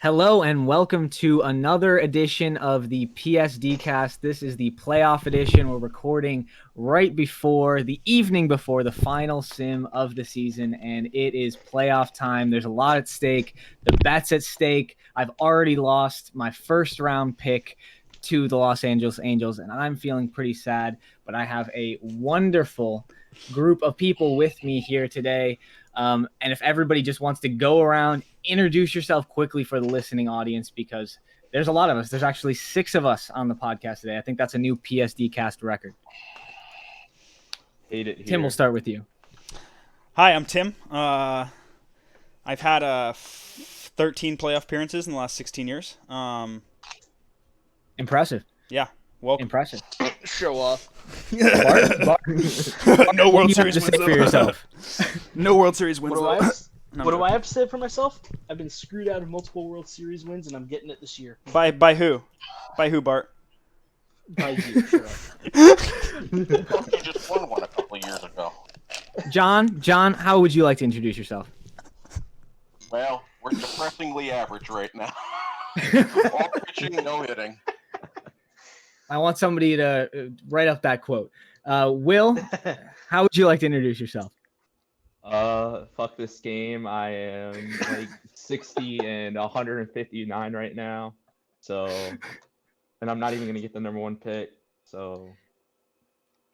Hello and welcome to another edition of the PSD Cast. This is the playoff edition. We're recording right before the evening before the final sim of the season, and it is playoff time. There's a lot at stake. The bet's at stake. I've already lost my first round pick to the Los Angeles Angels, and I'm feeling pretty sad, but I have a wonderful group of people with me here today. And if everybody just wants to go around, introduce yourself quickly for the listening audience, because there's a lot of us. There's actually 6 of us on the podcast today. I think that's a new PSD cast record. Hate it here. Tim, we'll start with you. Hi, I'm Tim. I've had 13 playoff appearances in the last 16 years. Impressive. Yeah, welcome. Impressive. Show off. Bart, No World you have Series to say wins for yourself. No World Series wins. What though. do I have to say for myself? I've been screwed out of multiple World Series wins, and I'm getting it this year. By who? By who, Bart? By you, sure. You just won one a couple of years ago. John, how would you like to introduce yourself? Well, we're depressingly average right now. All pitching, no hitting. I want somebody to write up that quote. Will, how would you like to introduce yourself? Fuck this game. I am like 60 and 159 right now. So, and I'm not even gonna get the number 1 pick. So,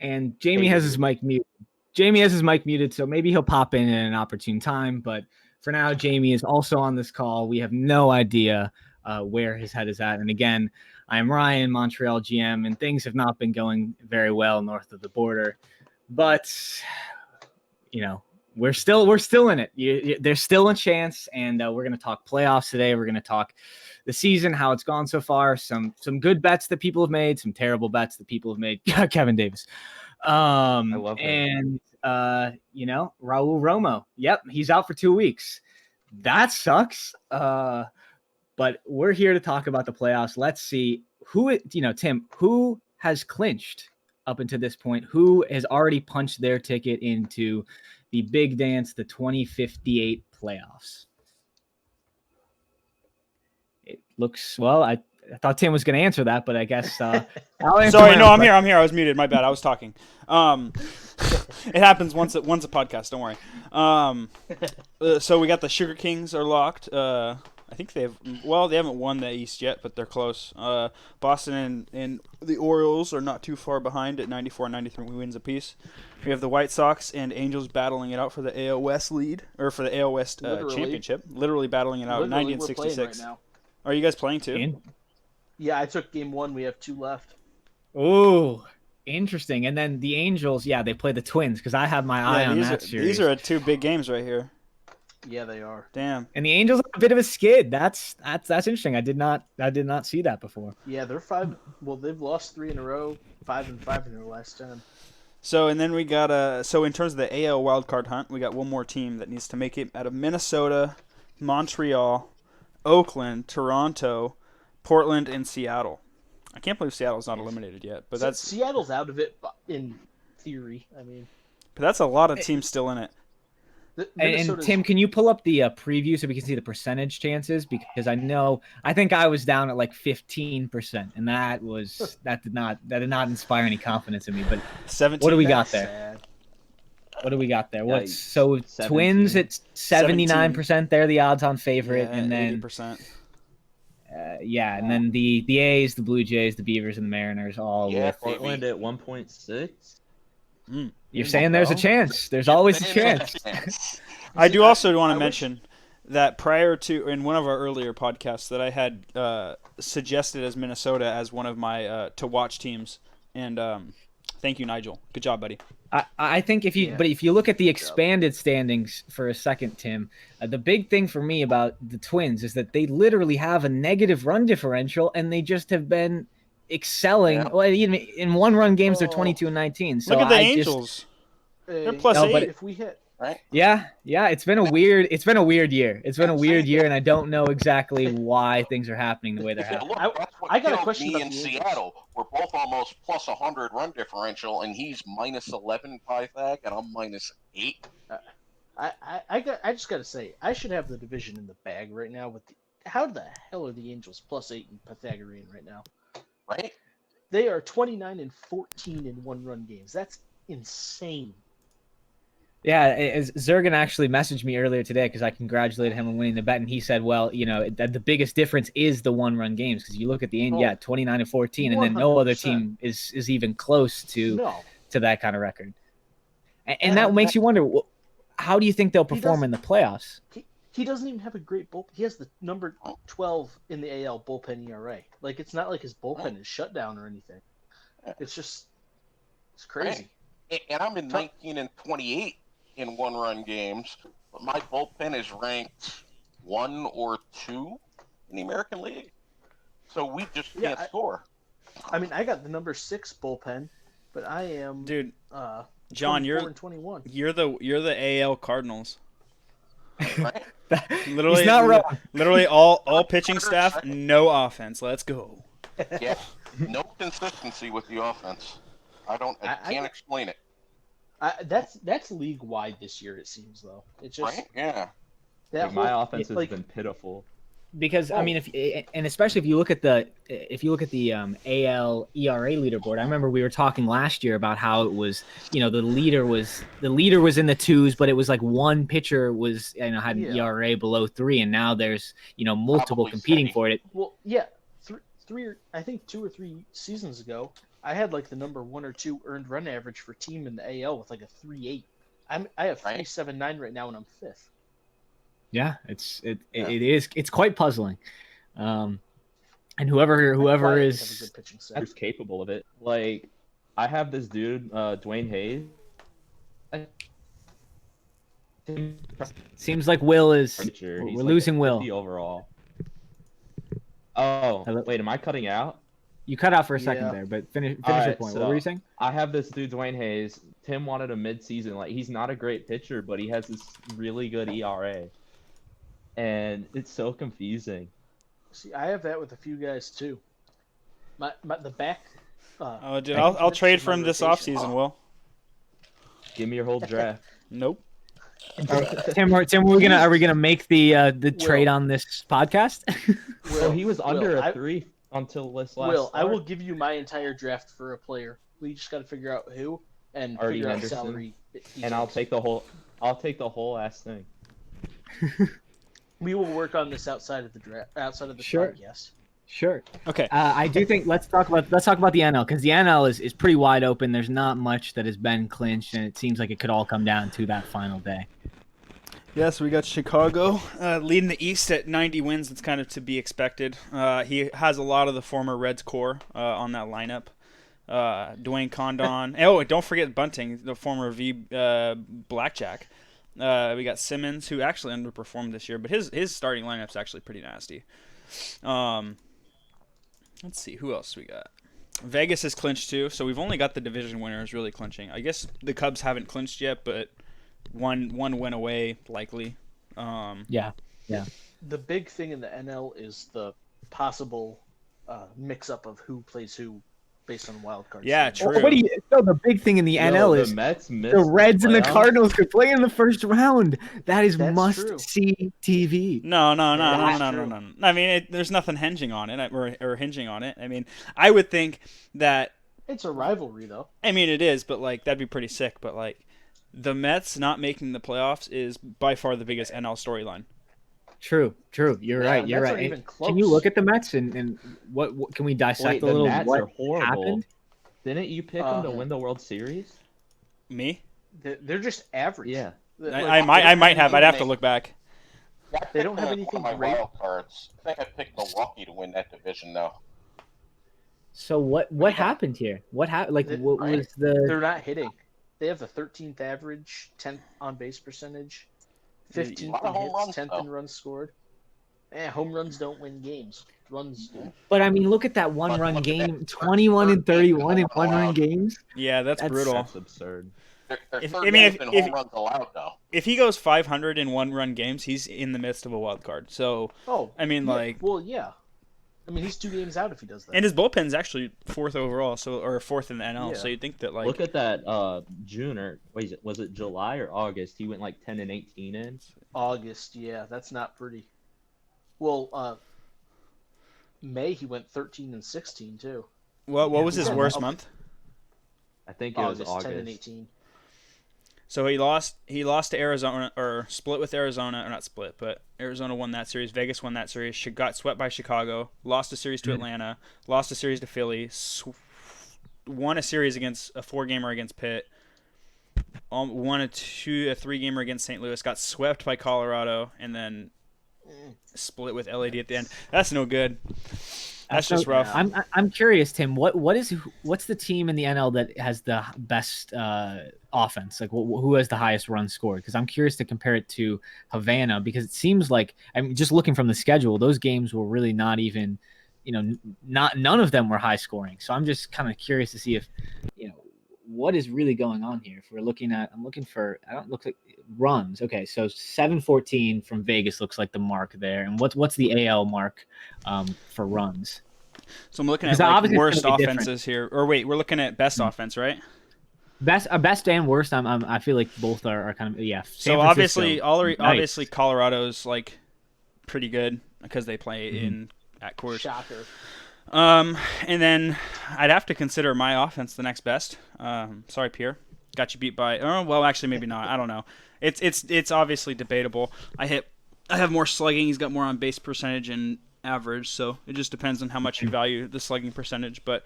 And Jamie has his mic muted. So maybe he'll pop in at an opportune time. But for now, Jamie is also on this call. We have no idea where his head is at. And again, I'm Ryan, Montreal GM, and things have not been going very well north of the border. But you know, we're still in it. There's still a chance, and we're going to talk playoffs today. We're going to talk the season, how it's gone so far, some good bets that people have made, some terrible bets that people have made. Kevin Davis. I love him. And you know, Raul Romo. Yep, he's out for 2 weeks. That sucks. But we're here to talk about the playoffs. Let's see Tim, who has clinched up until this point? Who has already punched their ticket into the big dance, the 2058 playoffs? It looks, well, I thought Tim was going to answer that, but I guess I'll answer. Sorry, no, I'm here. I was muted. My bad. I was talking. It happens once a podcast. Don't worry. So we got the Sugar Kings are locked. I think they haven't won the East yet, but they're close. Boston and the Orioles are not too far behind at 94 and 93 wins apiece. We have the White Sox and Angels battling it out for the AL West lead, or for the AL West championship. Literally battling it out, 90 and 66. Right, are you guys playing too? Yeah, I took game 1. We have 2 left. Oh, interesting. And then the Angels, they play the Twins, because I have my eye on that series. These are 2 big games right here. Yeah, they are. Damn. And the Angels have a bit of a skid. That's interesting. I did not see that before. Yeah, they're 5. Well, they've lost 3 in a row, 5-5 in their last 10. So and then we got so in terms of the AL wildcard hunt, we got one more team that needs to make it out of Minnesota, Montreal, Oakland, Toronto, Portland, and Seattle. I can't believe Seattle's not eliminated yet, but that's Seattle's out of it in theory. I mean, but that's a lot of teams still in it. And Tim, can you pull up the preview so we can see the percentage chances? Because I think I was down at like 15%, and that did not inspire any confidence in me. But 17. What do we got there? What do we got there? What's so 17. Twins? It's 79%. They're the odds-on favorite, and then 80%. And then the A's, the Blue Jays, the Beavers, and the Mariners all with Portland at 1.6. You're saying there's a chance. There's always a chance. I do also want to mention that prior to, in one of our earlier podcasts, that I had suggested as Minnesota as one of my to-watch teams. And thank you, Nigel. Good job, buddy. I think if you look at the expanded standings for a second, Tim, the big thing for me about the Twins is that they literally have a negative run differential, and they just have been excelling. Yeah. Well, in one-run games, they're 22 and 19. So look at the Angels. They're plus 8. But if we hit, right? Yeah. It's been a weird year. It's been a weird year, and I don't know exactly why things are happening the way they're happening. I got a question about in Seattle. We're both almost plus 100 run differential, and he's minus 11 Pythag, and I'm minus 8. I just got to say, I should have the division in the bag right now with how the hell are the Angels +8 in Pythagorean right now? Right? They are 29-14 in one-run games. That's insane. Yeah, Zergan actually messaged me earlier today because I congratulated him on winning the bet, and he said, "Well, that the biggest difference is the one-run games because you look at the end, 29-14, and then no other 100%. team is even close to No. that kind of record." And that makes you wonder, how do you think they'll perform in the playoffs? He doesn't even have a great bullpen. He has the number 12 in the AL bullpen ERA. Like, it's not like his bullpen is shut down or anything. It's crazy. Right. And I'm in 19 and 28 in one-run games, but my bullpen is ranked 1 or 2 in the American League. So we just can't score. I mean, I got the number 6 bullpen, but I am John, 24 and 21. You're the AL Cardinals. Right? Literally, He's not wrong. Literally all pitching staff, no offense. Let's go. Yeah, no consistency with the offense. I can't explain it. That's league wide this year. It seems though. It's just Right? Yeah. My offense has been pitiful. Because I mean, especially if you look at the AL ERA leaderboard, I remember we were talking last year about how it was, the leader was in the 2s, but it was like one pitcher was had an ERA below 3, and now there's multiple Probably competing steady. for it. Well, yeah, I think 2 or 3 seasons ago, I had like the number 1 or 2 earned run average for team in the AL with like a 3.8. I have 3.79 right now, and I'm 5th. Yeah, it's quite puzzling, and whoever is capable of it. Like, I have this dude, Dwayne Hayes. Seems like Will is. We're losing Will. Overall. Oh, Hello? wait, am I cutting out? You cut out for a second there, but finish your point. What were you saying? I have this dude, Dwayne Hayes. Tim wanted a mid-season. Like, he's not a great pitcher, but he has this really good ERA. And it's so confusing. See, I have that with a few guys too. The back. Dude, I'll trade for him this offseason, Will. Give me your whole draft. Nope. Tim, are we gonna make the trade on this podcast? Well, he was under a 3 until this last. Will, start. I will give you my entire draft for a player. We just got to figure out who and Artie figure Henderson. out salary. And I'll take the whole ass thing. We will work on this outside of the draft, outside of the podcast. Sure. Okay. I do think let's talk about the NL, because the NL is pretty wide open. There's not much that has been clinched, and it seems like it could all come down to that final day. Yes, we got Chicago leading the East at 90 wins. That's kind of to be expected. He has a lot of the former Reds core on that lineup. Dwayne Condon. Oh, don't forget Bunting, the former Blackjack. We got Simmons, who actually underperformed this year, but his starting lineup's actually pretty nasty. Let's see, who else we got? Vegas is clinched too, so we've only got the division winners really clinching. I guess the Cubs haven't clinched yet, but one win away likely. Yeah. The big thing in the NL is the possible mix-up of who plays who based on wildcard. Yeah, true. The big thing in the NL is the Reds and the Cardinals could play in the first round. That's must-see TV. No. I mean, there's nothing hinging on it, or hinging on it. I mean, I would think that it's a rivalry, though. I mean, it is, but like that'd be pretty sick. But like, the Mets not making the playoffs is by far the biggest NL storyline. True. You're right. You're right. Even close. Can you look at the Mets and what can we dissect a little? The Mets what are horrible. happened? Didn't you pick them to win the World Series? Me? They're just average. Yeah. I might have. I'd have to look back. Yeah, They don't have anything one of my great. wild cards. I think I picked Milwaukee to win that division now. So what happened here? What happened? Like, what was the? They're not hitting. They have the 13th average, 10th on base percentage, 15th A lot of in home hits, runs, 10th in though. runs scored. Home runs don't win games. Runs do. But I mean, look at that one-run look at game: that 21 and 31 in home one-run runs. games. Yeah, that's brutal. That's absurd. They're If- third I mean, best in if- home runs allowed, though. If he goes 500 in one-run games, he's in the midst of a wild card. So, I mean, yeah. I mean, he's 2 games out if he does that. and his bullpen's actually 4th overall, or 4th in the NL. Yeah. So you'd think that like Look at that June or was it July or August? He went like 10 and 18 in. August, yeah, that's not pretty. Well, May he went 13-16 too. What was his Yeah. worst month? I think it was August 10 and August. 18. So he lost to Arizona, or split with Arizona, or not split, but Arizona won that series. Vegas won that series. Got swept by Chicago. Lost a series to Atlanta. Lost a series to Philly. Won a series against a 4-gamer against Pitt. Won a 3-gamer against St. Louis. Got swept by Colorado, and then split with LAD at the end. That's no good. That's just rough. I'm curious, Tim. What's the team in the NL that has the best offense? Like, who has the highest run scored? Because I'm curious to compare it to Havana, because it seems like, I mean, just looking from the schedule, those games were really not even, none of them were high scoring. So I'm just kind of curious to see if, what is really going on here. If we're looking at, I don't look like runs. Okay, so 714 from Vegas looks like the mark there. And what's the AL mark for runs? So I'm looking at worst offenses here. Or wait, we're looking at best offense, right? Best and worst. I feel like both are kind of So obviously Colorado's like pretty good because they play at Coors. Shocker. And then I'd have to consider my offense the next best. Sorry, Pierre, got you beat by. Oh, well, actually, maybe not. I don't know. It's obviously debatable. I have more slugging. He's got more on base percentage and average. So it just depends on how much you value the slugging percentage. But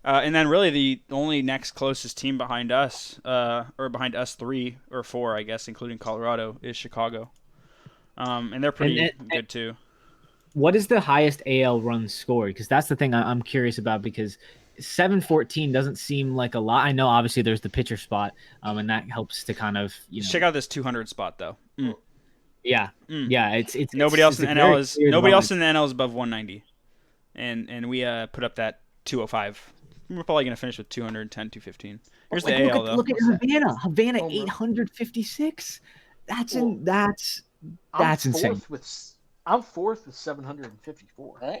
and then really the only next closest team behind us, or behind us 3 or 4, I guess, including Colorado, is Chicago. And they're pretty good too. What is the highest AL runs scored? Because that's the thing I'm curious about, because 714 doesn't seem like a lot. I know obviously there's the pitcher spot, and that helps to kind of check out this 200 spot though. Yeah, it's nobody else in the NL is above 190, and we put up that 205. We're probably gonna finish with 210, 215. Here's the AL though. Look at Havana 856. That's insane. I'm fourth with 754. Right?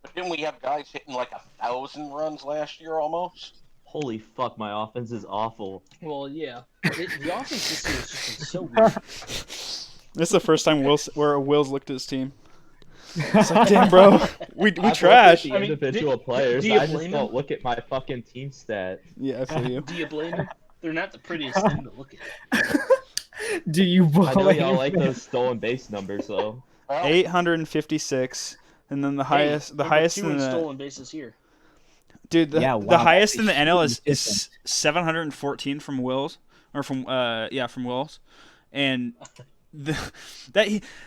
But didn't we have guys hitting like 1,000 runs last year almost? Holy fuck, my offense is awful. Well, yeah. The offense this year has just been so weird. This is the first time Will's looked at his team. It's like, damn, bro, we trash. The individual players. I just don't look at my fucking team stats. Yeah, I feel you. Do you blame them? They're not the prettiest thing to look at. Do you blame I know y'all like those stolen base numbers, though. 856, and then the highest in the stolen bases here. Dude, the highest in the NL is 714 from Wills, or from Wills, and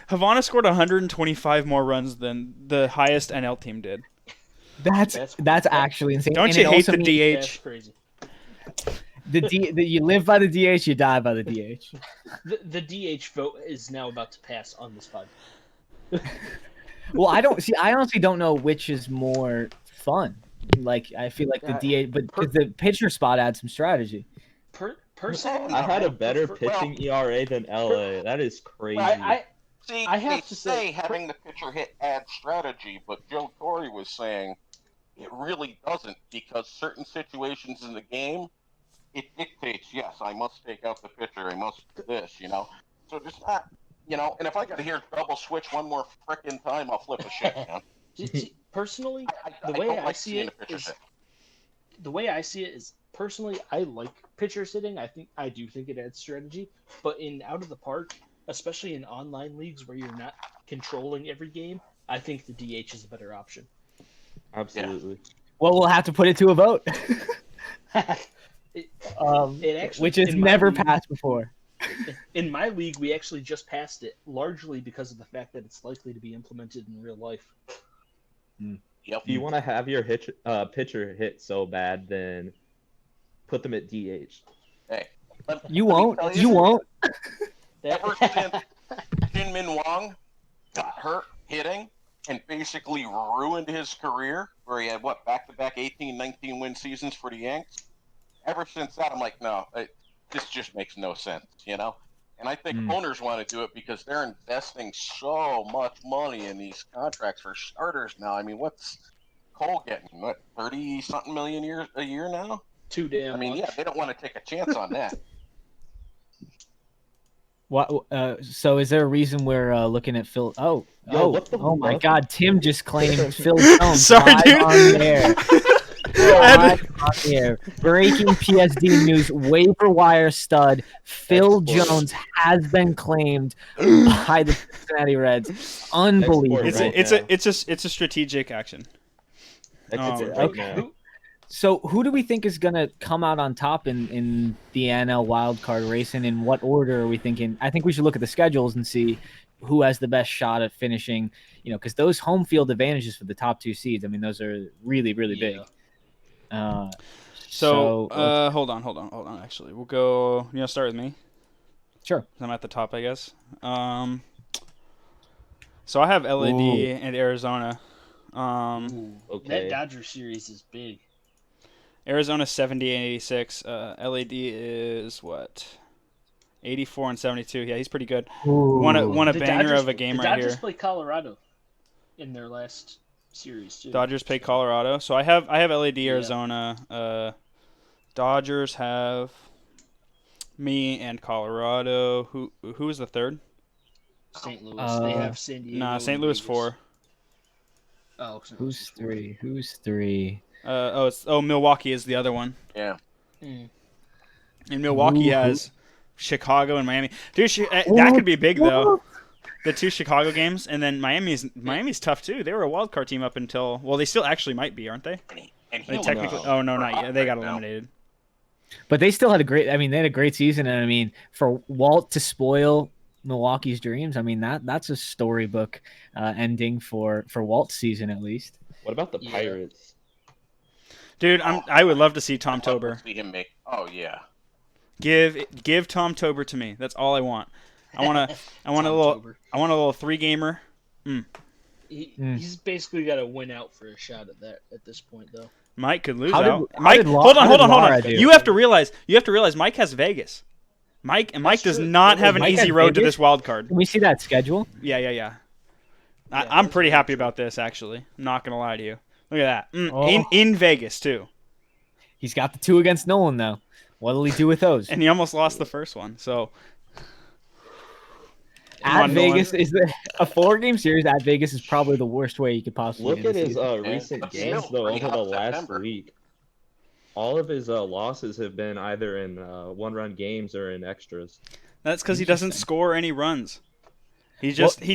Havana scored 125 more runs than the highest NL team did. That's actually insane. Don't you hate the DH? That's crazy. You live by the DH, you die by the DH. The DH vote is now about to pass on this pod. Well, I honestly don't know which is more fun. Like, I feel like the DH, but because the pitcher spot adds some strategy. Personally, I had a better pitching ERA than LA. That is crazy. I have to say having the pitcher hit adds strategy, but Joe Torre was saying it really doesn't, because certain situations in the game, it dictates, yes, I must take out the pitcher, I must do this, So just not, and if I got to hear double switch one more frickin' time, I'll flip a shit, man. Personally, the way I see it is, personally, I like pitcher sitting. I do think it adds strategy, but in out of the park, especially in online leagues where you're not controlling every game, I think the DH is a better option. Absolutely. Yeah. Well, we'll have to put it to a vote. Which has never passed before. In my league, we actually just passed it, largely because of the fact that it's likely to be implemented in real life. Yep. If you want to have your pitcher hit so bad, then put them at DH. Hey, you won't. You won't. Ever since Min Wong got hurt hitting and basically ruined his career, where he had back-to-back 18, 19 win seasons for the Yanks. Ever since that, I'm like, no, this just makes no sense, And I think owners want to do it because they're investing so much money in these contracts for starters now. I mean, what's Cole getting? 30-something million a year now? Too damn. I mean, much. Yeah, they don't want to take a chance on that. What? So is there a reason we're looking at Phil? Oh my fuck? God! Tim just claimed Phil Jones Sorry, live dude. on the air. I had Live on the air. Breaking PSD news: waiver wire stud Phil Export. Jones has been claimed by the Cincinnati Reds. Unbelievable. Export. It's a strategic action. Okay. So who do we think is going to come out on top in the NL wildcard race, and in what order are we thinking? I think we should look at the schedules and see who has the best shot at finishing, because those home field advantages for the top 2 seeds, I mean, those are really, really big. So hold on. Actually, we'll go. Start with me. Sure. I'm at the top, I guess. So I have LAD and Arizona. Okay. That Dodgers series is big. Arizona 70 and 86. LAD is what? 84 and 72. Yeah, he's pretty good. Won a The banger Dodgers- of a game the right Dodgers here. play Colorado in their last series too. Dodgers play Colorado. So I have LAD Arizona. Dodgers have me and Colorado. Who is the third? St. Louis. They have San Diego. Nah, St. and Louis Vegas. 4. Oh, St. Louis Who's is 4. 3? Milwaukee is the other one. Yeah. Mm. And Milwaukee has Chicago and Miami. Dude, that could be big though. The 2 Chicago games, and then Miami's tough too. They were a wild card team up until they still actually might be, aren't they? And They he technically. was Oh no, not yet. They got right now. eliminated. But they still had they had a great season, and I mean, for Walt to spoil Milwaukee's dreams, I mean that's a storybook ending for Walt's season at least. What about the Yeah. Pirates? Dude, I would love to see Tom I'd love to Tober. see him make. Oh yeah. Give Tom Tober to me. That's all I want. I want a little 3-gamer. He's basically got to win out for a shot at that at this point, though. Mike could lose How did- out. how Mike, did hold on. Lara do? You have to realize Mike has Vegas. Mike does true. not have an Mike easy has road to Vegas? this wild card. Can we see that schedule? Yeah. I'm that's pretty very happy true. about this, actually. I'm not gonna lie to you. Look at that. Oh. In Vegas too, He's got the 2 against Nolan though. What'll he do with those? and he almost lost the first one. So At on, Vegas a 4-game series at Vegas is probably the worst way you could possibly Look end at the his season. recent But games still, though pretty over the hot last September. week. All of his losses have been either in one-run games or in extras. that's because he doesn't score any runs. He just Tim,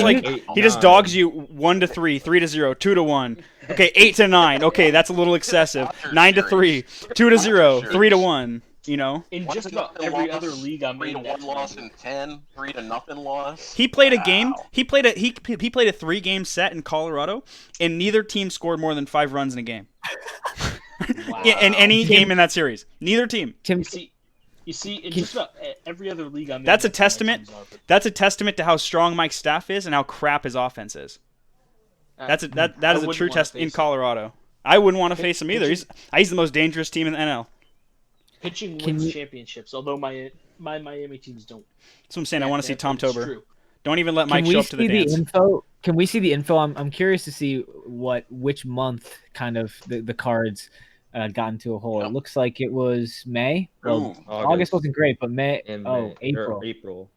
like Eight, he just nine. dogs you 1-3, 3-0, 2-1. Okay, 8-9. Okay, that's a little excessive. 9-3, 2-0, 3-1. You know. In just about 1-0 every loss, other league I'm in, 3-1 that's loss what I in 10, 3-0 loss. He played a game. Wow. He played a 3-game set in Colorado, and neither team scored more than 5 runs in a game. do. Wow. In any game in that series, neither team. Tim, You see, in just about every other league I'm in. That's a that's what my testament. teams are, but That's a testament to how strong Mike's staff is and how crap his offense is. That is I a wouldn't true wanna test face in him. Colorado. I wouldn't want to face him either. He's the most dangerous team in the NL. Pitching Can wins you- championships, although my Miami teams don't. That's what I'm saying. I want to see Tom That is Tober. true. Don't even let can Mike we show up to the see dance. info? Can we see the info? I'm curious to see which month kind of the cards got into a hole. Yep. It looks like it was May. Well, Ooh. August wasn't great, but May. And Oh, May- April. or April.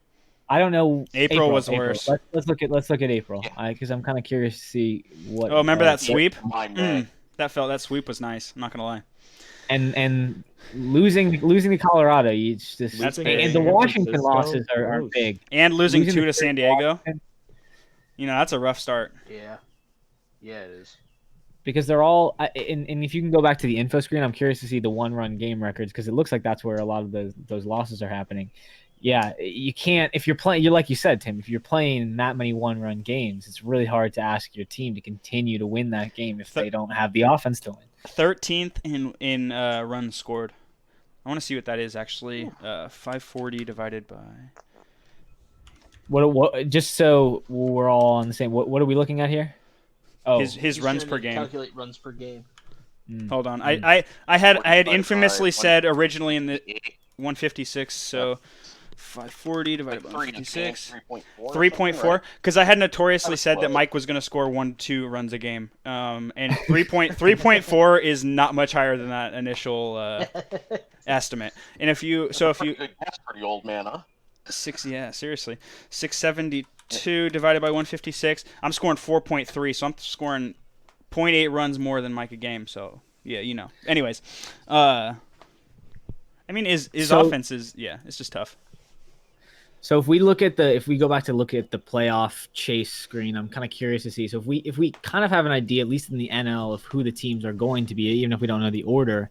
I don't know. April was worse. Let's look at April, because I'm kind of curious to see what. Oh, remember that what- sweep? My man. That sweep was nice. I'm not gonna lie. And losing to Colorado, you just That's and big. the Washington Francisco, losses are gross. big. And losing Losing 2 to to San Diego. Washington, That's a rough start. Yeah. Yeah, it is. because they're all and if you can go back to the info screen, I'm curious to see the 1-run game records, because it looks like that's where a lot of those losses are happening. Yeah, you can't, if you're playing, you're like you said, Tim, if you're playing that many 1-run games, it's really hard to ask your team to continue to win that game if they don't have the offense to win. 13th in runs scored. I want to see what that is actually. 540 divided by. What just so we're all on the same, what are we looking at here? Oh, His He's runs trying per to game. Calculate runs per game. Hold on. I had 45, infamously said originally in the 8, 156, so 540 divided by 3 in 156. 3.4. 3.4, because I had notoriously said that Mike was going to score 1-2 runs a game, and 3.4 is not much higher than that initial estimate. And if you Pretty good guess for the old man, huh? Seriously. 672 divided by 156. I'm scoring 4.3, so I'm scoring 0.8 runs more than Mike a game. So yeah, Anyways, I mean, his offense is it's just tough. So if we go back to look at the playoff chase screen, I'm kind of curious to see. So if we kind of have an idea, at least in the NL, of who the teams are going to be, even if we don't know the order,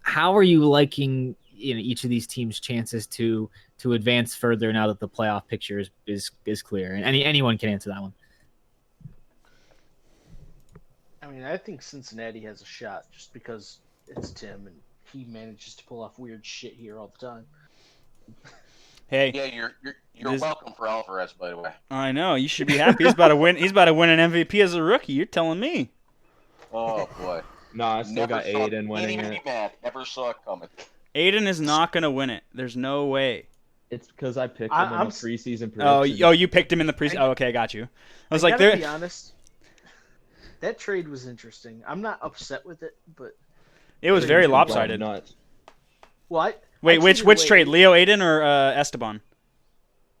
how are you liking each of these teams' chances to advance further now that the playoff picture is clear? And anyone can answer that one. I mean, I think Cincinnati has a shot just because it's Tim and he manages to pull off weird shit here all the time. Hey. Yeah, you're welcome for Alvarez, by the way. I know. You should be happy. He's about to win. He's about to win an MVP as a rookie. You're telling me. Oh boy. No, I still got Aidan winning Can't even it. be mad. Never saw it coming. Aidan is not going to win it. There's no way. It's because I picked him in the preseason prediction. Oh, you picked him in the preseason. Oh, okay, got you. I was like, to be honest, that trade was interesting. I'm not upset with it, but it was very lopsided. Nuts. Well, Wait, which trade? Leo Aidan or Esteban?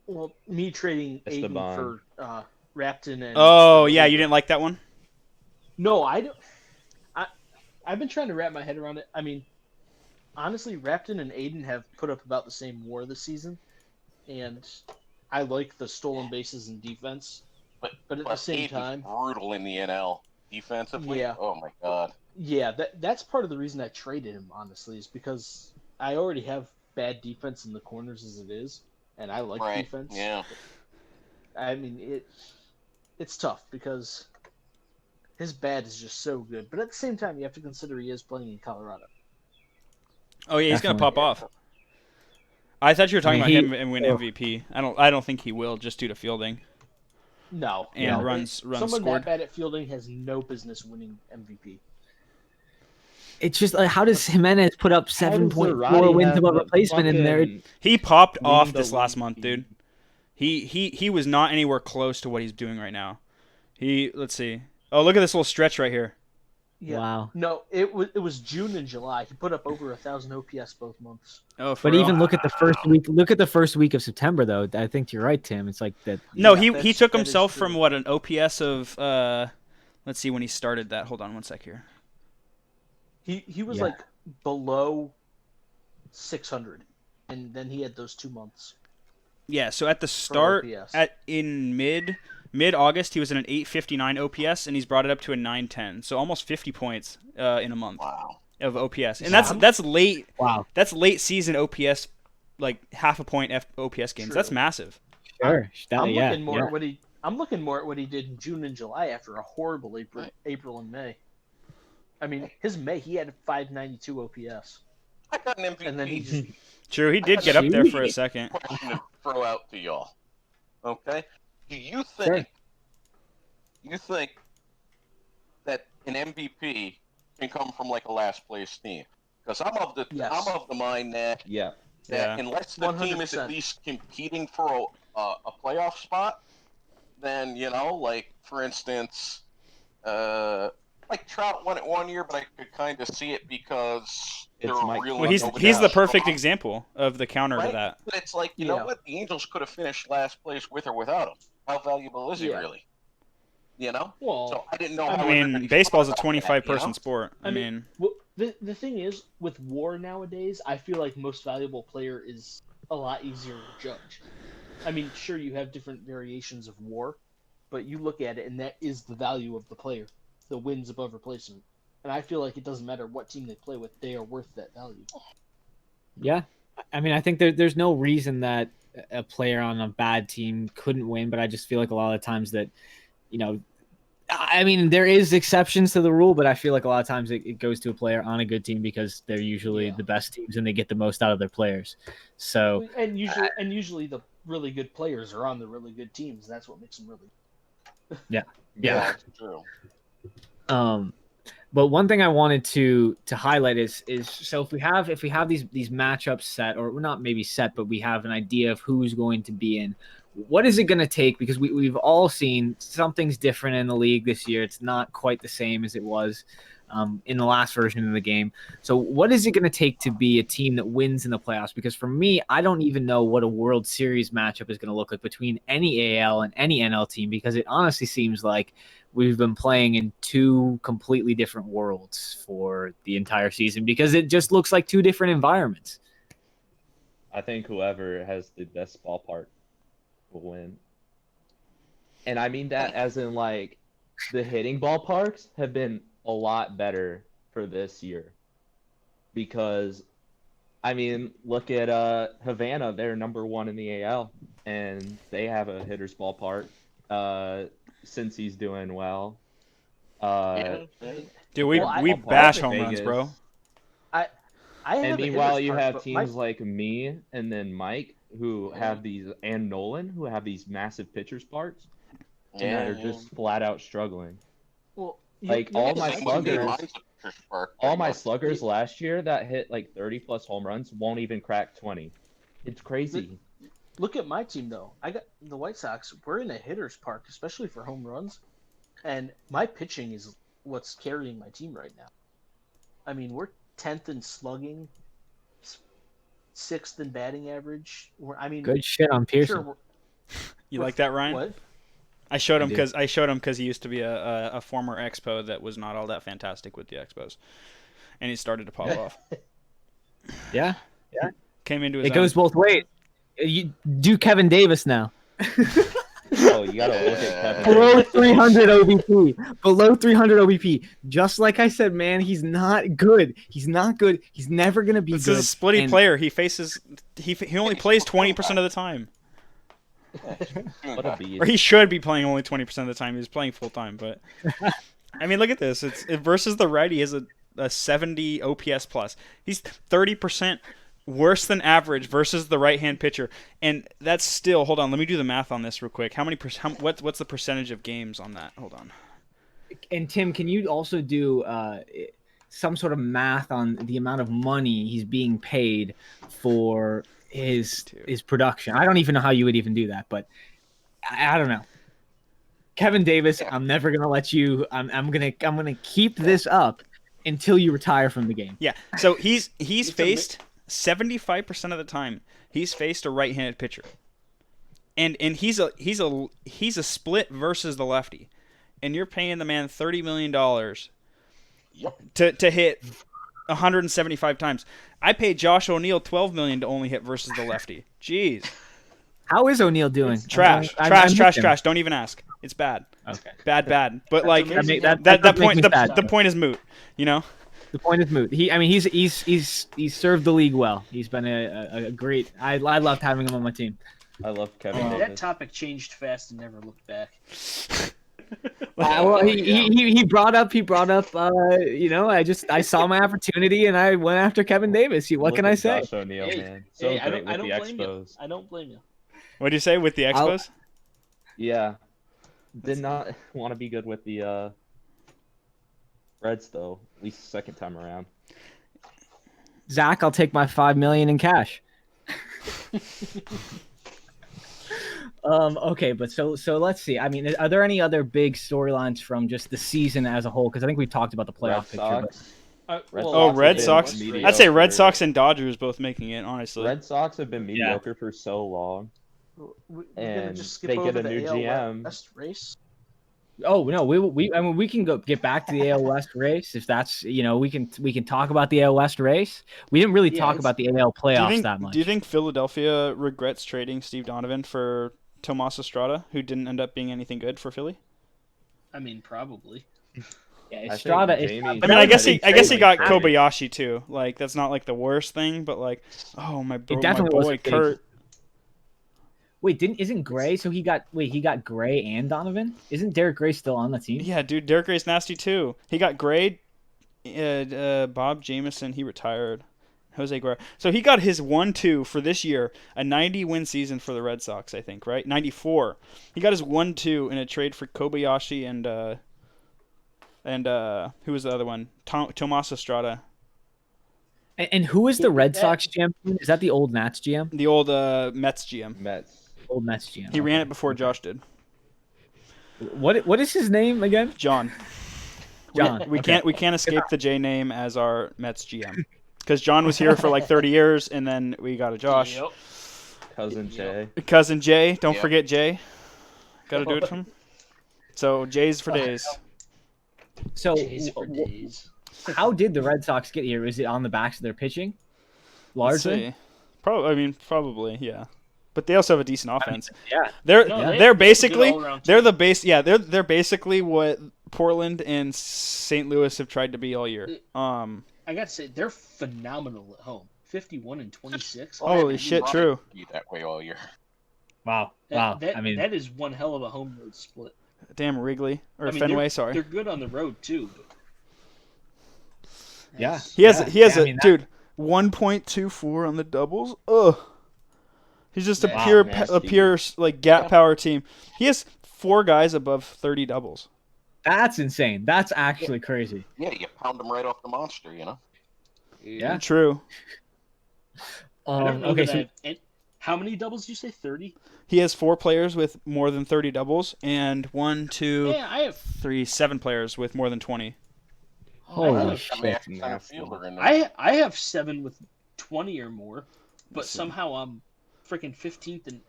Well, me trading Aidan for Rapton and. Oh yeah, you didn't like that one? No, I don't. I've been trying to wrap my head around it. I mean, honestly, Rapton and Aidan have put up about the same WAR this season, and I like the stolen bases and defense. But at the same Aidan's time, brutal in the NL defensively. Yeah. Oh my god. Yeah, that's part of the reason I traded him. Honestly, is because I already have bad defense in the corners as it is, and I like defense. Yeah. I mean, it's tough because his bat is just so good. But at the same time, you have to consider he is playing in Colorado. Oh yeah, he's gonna pop off. I thought you were talking about him and win MVP. I don't think he will, just due to fielding. No. And runs Someone scored. that bad at fielding has no business winning MVP. It's just like, how does Jimenez put up 7.4 wins above replacement in there? He popped off this last month, dude. He was not anywhere close to what he's doing right now. Let's see. Oh, look at this little stretch right here. Yeah. Wow. No, it was June and July. He put up over 1,000 OPS both months. Oh, but even look at the first week. Look at the first week of September, though. I think you're right, Tim. It's like that. No, he took himself from what, an OPS of let's see when he started that. Hold on one sec here. He was like below 600, and then he had those 2 months. Yeah, so at the start, in mid-August, he was at an 859 OPS, and he's brought it up to a 910. So almost 50 points in a month of OPS, and that's late. Wow, that's late season OPS, like half a point OPS games. True. That's massive. Sure, I'm looking more at what he did in June and July after a horrible April and May. I mean, his May, he had 592 OPS. I got an MVP. And then he just... True, he did get up there for a second. Question to throw out to y'all. Okay? Do you think that an MVP can come from like a last place team? Because I'm of the mind that unless the 100%. Team is at least competing for a playoff spot, then like for instance, like Trout won it one year, but I could kind of see it because he's the perfect example of the counter to that. But it's like, you know what? The Angels could have finished last place with or without him. How valuable is he really? Well, so I didn't know. I mean, baseball's a 25-person sport. I mean, well, the thing is, with WAR nowadays, I feel like most valuable player is a lot easier to judge. I mean, sure, you have different variations of WAR, but you look at it, and that is the value of the player. The wins above replacement. And I feel like it doesn't matter what team they play with, they are worth that value. Yeah. I mean, I think there's no reason that a player on a bad team couldn't win, but I just feel like a lot of times that, I mean, there is exceptions to the rule, but I feel like a lot of times it goes to a player on a good team because they're usually the best teams and they get the most out of their players. So and usually the really good players are on the really good teams. And that's what makes them really. Yeah. That's true. But one thing I wanted to highlight is so if we have these matchups set, or not maybe set, but we have an idea of who's going to be in, what is it going to take? Because we've all seen something's different in the league this year. It's not quite the same as it was in the last version of the game. So what is it going to take to be a team that wins in the playoffs? Because for me, I don't even know what a World Series matchup is going to look like between any AL and any NL team, because it honestly seems like we've been playing in two completely different worlds for the entire season, because it just looks like two different environments. I think whoever has the best ballpark will win. And I mean that as in, like, the hitting ballparks have been a lot better for this year. Because, I mean, look at Havana. They're number 1 in the AL, and they have a hitter's ballpark since he's doing well. Dude, we bash home runs, bro. And meanwhile, you have teams like me and then Mike who have these, and Nolan, who have these massive pitchers parks, and they're just flat out struggling. Well, like all my sluggers last year that hit like 30 plus home runs won't even crack 20. It's crazy. Look at my team though. I got the White Sox. We're in a hitter's park, especially for home runs, and my pitching is what's carrying my team right now. I mean, we're 10th in slugging, 6th in batting average. Good shit on Pearson. Sure, you like that, Ryan? What? I showed him because he used to be a former Expo that was not all that fantastic with the Expos, and he started to pop off. Yeah. Came into his It goes both ways. You do Kevin Davis now. Oh, you gotta look at Kevin. Below 300 OBP. Below 300 OBP. Just like I said, man, he's not good. He's not good. He's never gonna be good. This is a splitty player. He faces. He only plays 20% of the time. What a beast. Or he should be playing only 20% of the time. He's playing full time, but I mean, look at this. It versus the righty is a 70 OPS plus. He's 30% worse than average versus the right-hand pitcher, and that's still. Hold on, let me do the math on this real quick. What's the percentage of games on that? Hold on. And Tim, can you also do some sort of math on the amount of money he's being paid for his production? I don't even know how you would even do that, but I don't know. Kevin Davis, I'm never gonna let you. I'm gonna keep this up until you retire from the game. Yeah. So he's faced 75% of the time he's faced a right-handed pitcher, and he's a split versus the lefty, and you're paying the man $30 million to hit 175 times. I paid Josh O'Neal $12 million to only hit versus the lefty. Jeez. How is O'Neal doing? Trash. Don't even ask. It's bad. Okay. Bad. But like the point is moot. You know. The point is moot. He's served the league well. He's been a great. I loved having him on my team. I love Kevin Davis. That topic changed fast and never looked back. Well, he brought up. I saw my opportunity and I went after Kevin Davis. What can I say? Josh O'Neal, man. So great with the Expos. I don't blame you. What do you say with the Expos? Yeah, did not want to be good with the Reds though. At least the second time around. Zach, I'll take my $5 million in cash. Okay, but so let's see. I mean, are there any other big storylines from just the season as a whole? Because I think we've talked about the playoff picture. Red Sox. I'd say Red Sox and Dodgers both making it. Honestly, Red Sox have been mediocre for so long, and they get a new GM. West race. Oh no, we can get back to the AL West race if that's we can talk about the AL West race. We didn't really talk about the AL playoffs that much. Do you think Philadelphia regrets trading Steve Donovan for Tomas Estrada, who didn't end up being anything good for Philly? I mean, probably. Yeah, Estrada. I guess he got Kobayashi too. Like that's not like the worst thing, but like, oh my boy Kurt. Wait, isn't Gray? So he got Gray and Donovan. Isn't Derek Gray still on the team? Yeah, dude, Derek Gray's nasty too. He got Gray, Bob Jameson. He retired. Jose Guerrero. So he got his 1-2 for this year, a 90-win season for the Red Sox, I think, right? 94. He got his 1-2 in a trade for Kobayashi and who was the other one? Tomas Estrada. And who is the Red Sox GM? Is that the old Nats GM? The old Mets GM. Old Mets GM. He ran it before Josh did. What is his name again? John. John. We can't escape the J name as our Mets GM because John was here for like 30 years, and then we got a Josh. Yep. Cousin Jay. Cousin Jay. Don't Yep. forget Jay. Got to do it for him. So Jay's for days. So, Days for days. how did the Red Sox get here? Was it on the backs of their pitching? Let's Largely? see. Probably, yeah. But they also have a decent offense. Yeah. They're basically They're they're basically what Portland and St. Louis have tried to be all year. I gotta say they're phenomenal at home. 51-26. Holy shit, true. Be that way all year. Wow. That is one hell of a home road split. Damn Wrigley or I mean, Fenway, they're, sorry. They're good on the road too. Yeah. He has I mean, dude 1.24 on the doubles. Ugh. He's just a Wow, pure nasty. like gap power team. He has 4 guys above 30 doubles. That's insane. That's actually crazy. Yeah, you pound them right off the monster, you know? Yeah. True. I don't know Okay, that so and how many doubles do you say? 30? He has 4 players with more than 30 doubles, and 1, 2, Yeah, I have 3, 7 players with more than 20. holy I shit. mean, center fielder in there. I have 7 with 20 or more, but somehow I'm freaking 15th in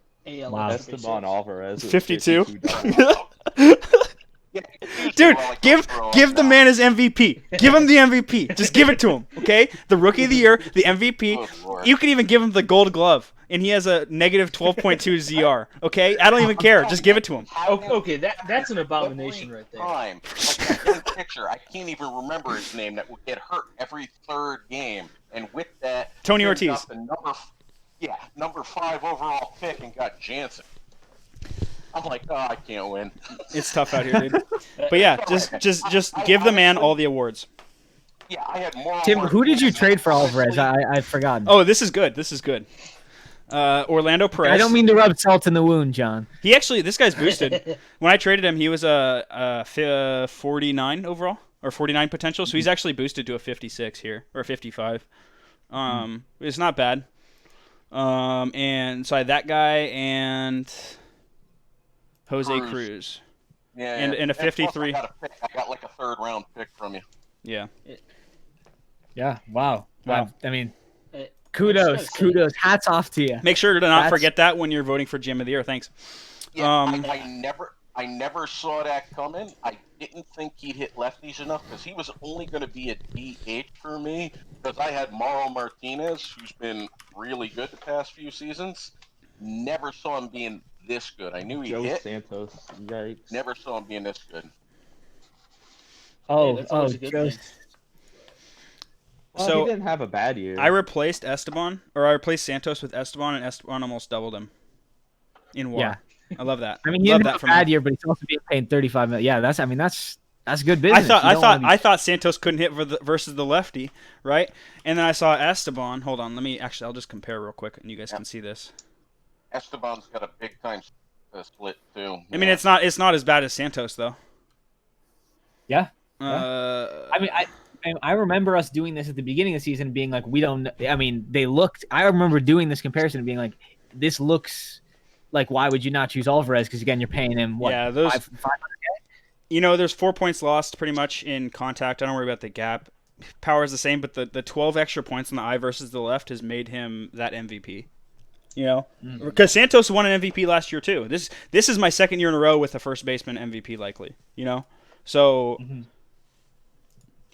AL. Wow. Esteban Alvarez. with 52? 52. Yeah, Dude, usually like give throw give up the now. man his MVP. Give him the MVP. Just give it to him, okay? The Rookie of the Year, the MVP. Good Lord. You could even give him the Gold Glove, and he has a negative 12.2 ZR, okay? I don't even care. Just give it to him. Okay, that's an abomination right there. Time. Like that one pitcher, I can't even remember his name, that would get hurt every third game. And with that, Tony turns Ortiz. out the number 5 overall pick and got Jansen. I'm like, oh, I can't win. It's tough out here, dude. But yeah, just give the man all the awards. Yeah, I had more. Tim, who did you trade for Alvarez? I've forgotten. Oh, this is good. This is good. Orlando Perez. I don't mean to rub salt in the wound, John. He actually, this guy's boosted. When I traded him, he was a 49 overall or 49 potential, so he's actually boosted to a 56 here or 55. It's not bad. And so I had that guy and Jose Cruz. Yeah, and a plus 53. I got like a 3rd round pick from you. Yeah. Yeah. Wow. I mean, Uh, kudos. Hats off to you. Make sure to not That's- forget that when you're voting for Gym of the Year. Thanks. Yeah, Um, I never saw that coming. I didn't think he'd hit lefties enough because he was only going to be a DH for me because I had Mauro Martinez, who's been really good the past few seasons. Never saw him being this good. I knew he Joe hit. Santos. Yikes. Never saw him being this good. that's always a good Joe. thing. Well, So- he didn't have a bad year. I replaced Santos with Esteban, and Esteban almost doubled him in WAR. Yeah. I love that. I mean, he love didn't that have a from bad him. year, but he's also being paid $35 million. Yeah, that's good business. I thought Santos couldn't hit versus the lefty, right? And then I saw Esteban. Hold on, I'll just compare real quick, and you guys can see this. Esteban's got a big time split too. I mean, it's not as bad as Santos though. Yeah. I mean, I remember us doing this at the beginning of the season, being like, we don't. I mean, they looked. I remember doing this comparison and being like, this looks like, why would you not choose Alvarez? Because again, you're paying him what? Yeah, those- 500K? there's 4 points lost pretty much in contact. I don't worry about the gap. Power is the same, but the 12 extra points on the eye versus the left has made him that MVP. You know, because Santos won an MVP last year too. This is my 2nd year in a row with a first baseman MVP likely. You know, so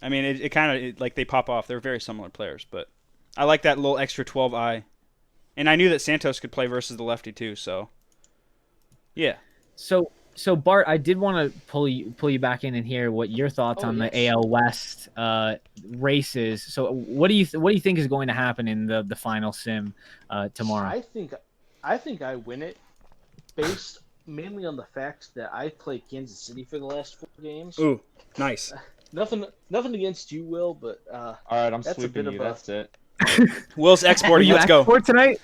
I mean, it kind of like they pop off. They're very similar players, but I like that little extra 12 eye, and I knew that Santos could play versus the lefty too. So yeah. So Bart, I did want to pull you back in and hear what your thoughts on the AL West races. So what do you think is going to happen in the final sim tomorrow? I think I win it based mainly on the fact that I played Kansas City for the last 4 games. Ooh, nice. Nothing against you, Will, but All right, I'm that's a sweeping bit you. of a- That's it. Will's exporting. Let's go. Export tonight?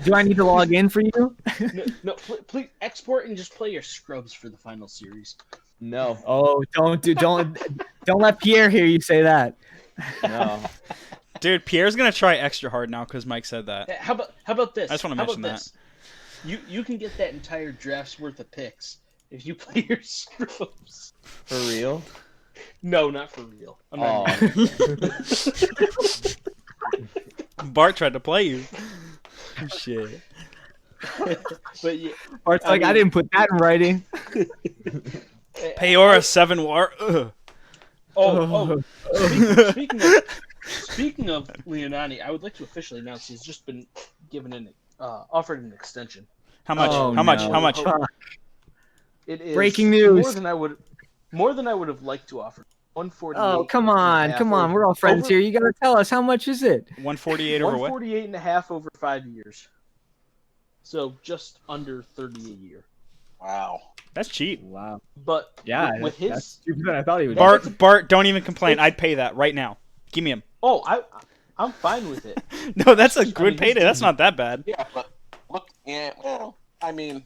Do I need to log in for you? no, please export and just play your scrubs for the final series. No. Oh, don't let Pierre hear you say that. No. Dude, Pierre's gonna try extra hard now because Mike said that. Hey, How about this? I just wanna How about mention this? You can get that entire draft's worth of picks if you play your strobes. For real? No, not for real. I'm not Bart tried to play you. Shit. But yeah, Bart's like, I didn't put that in writing. Paora 7 war. Ugh. Speaking of Leonani, I would like to officially announce he's just been given offered an extension. How much? Oh, How much? no. How much? It is Breaking news. more than I would have liked to offer. 148. Oh, come on. We're all friends here. You got to tell us, how much is it? 148 over what? 148 and a half over 5 years. So just under 30 a year. Wow. That's cheap. Wow. But Yeah, with that's his cheaper than I thought he would. Bart, don't even complain. I'd pay that right now. Give me him. I'm fine with it. No, that's a good mean, payday. That's not that bad. Yeah, but look, I mean,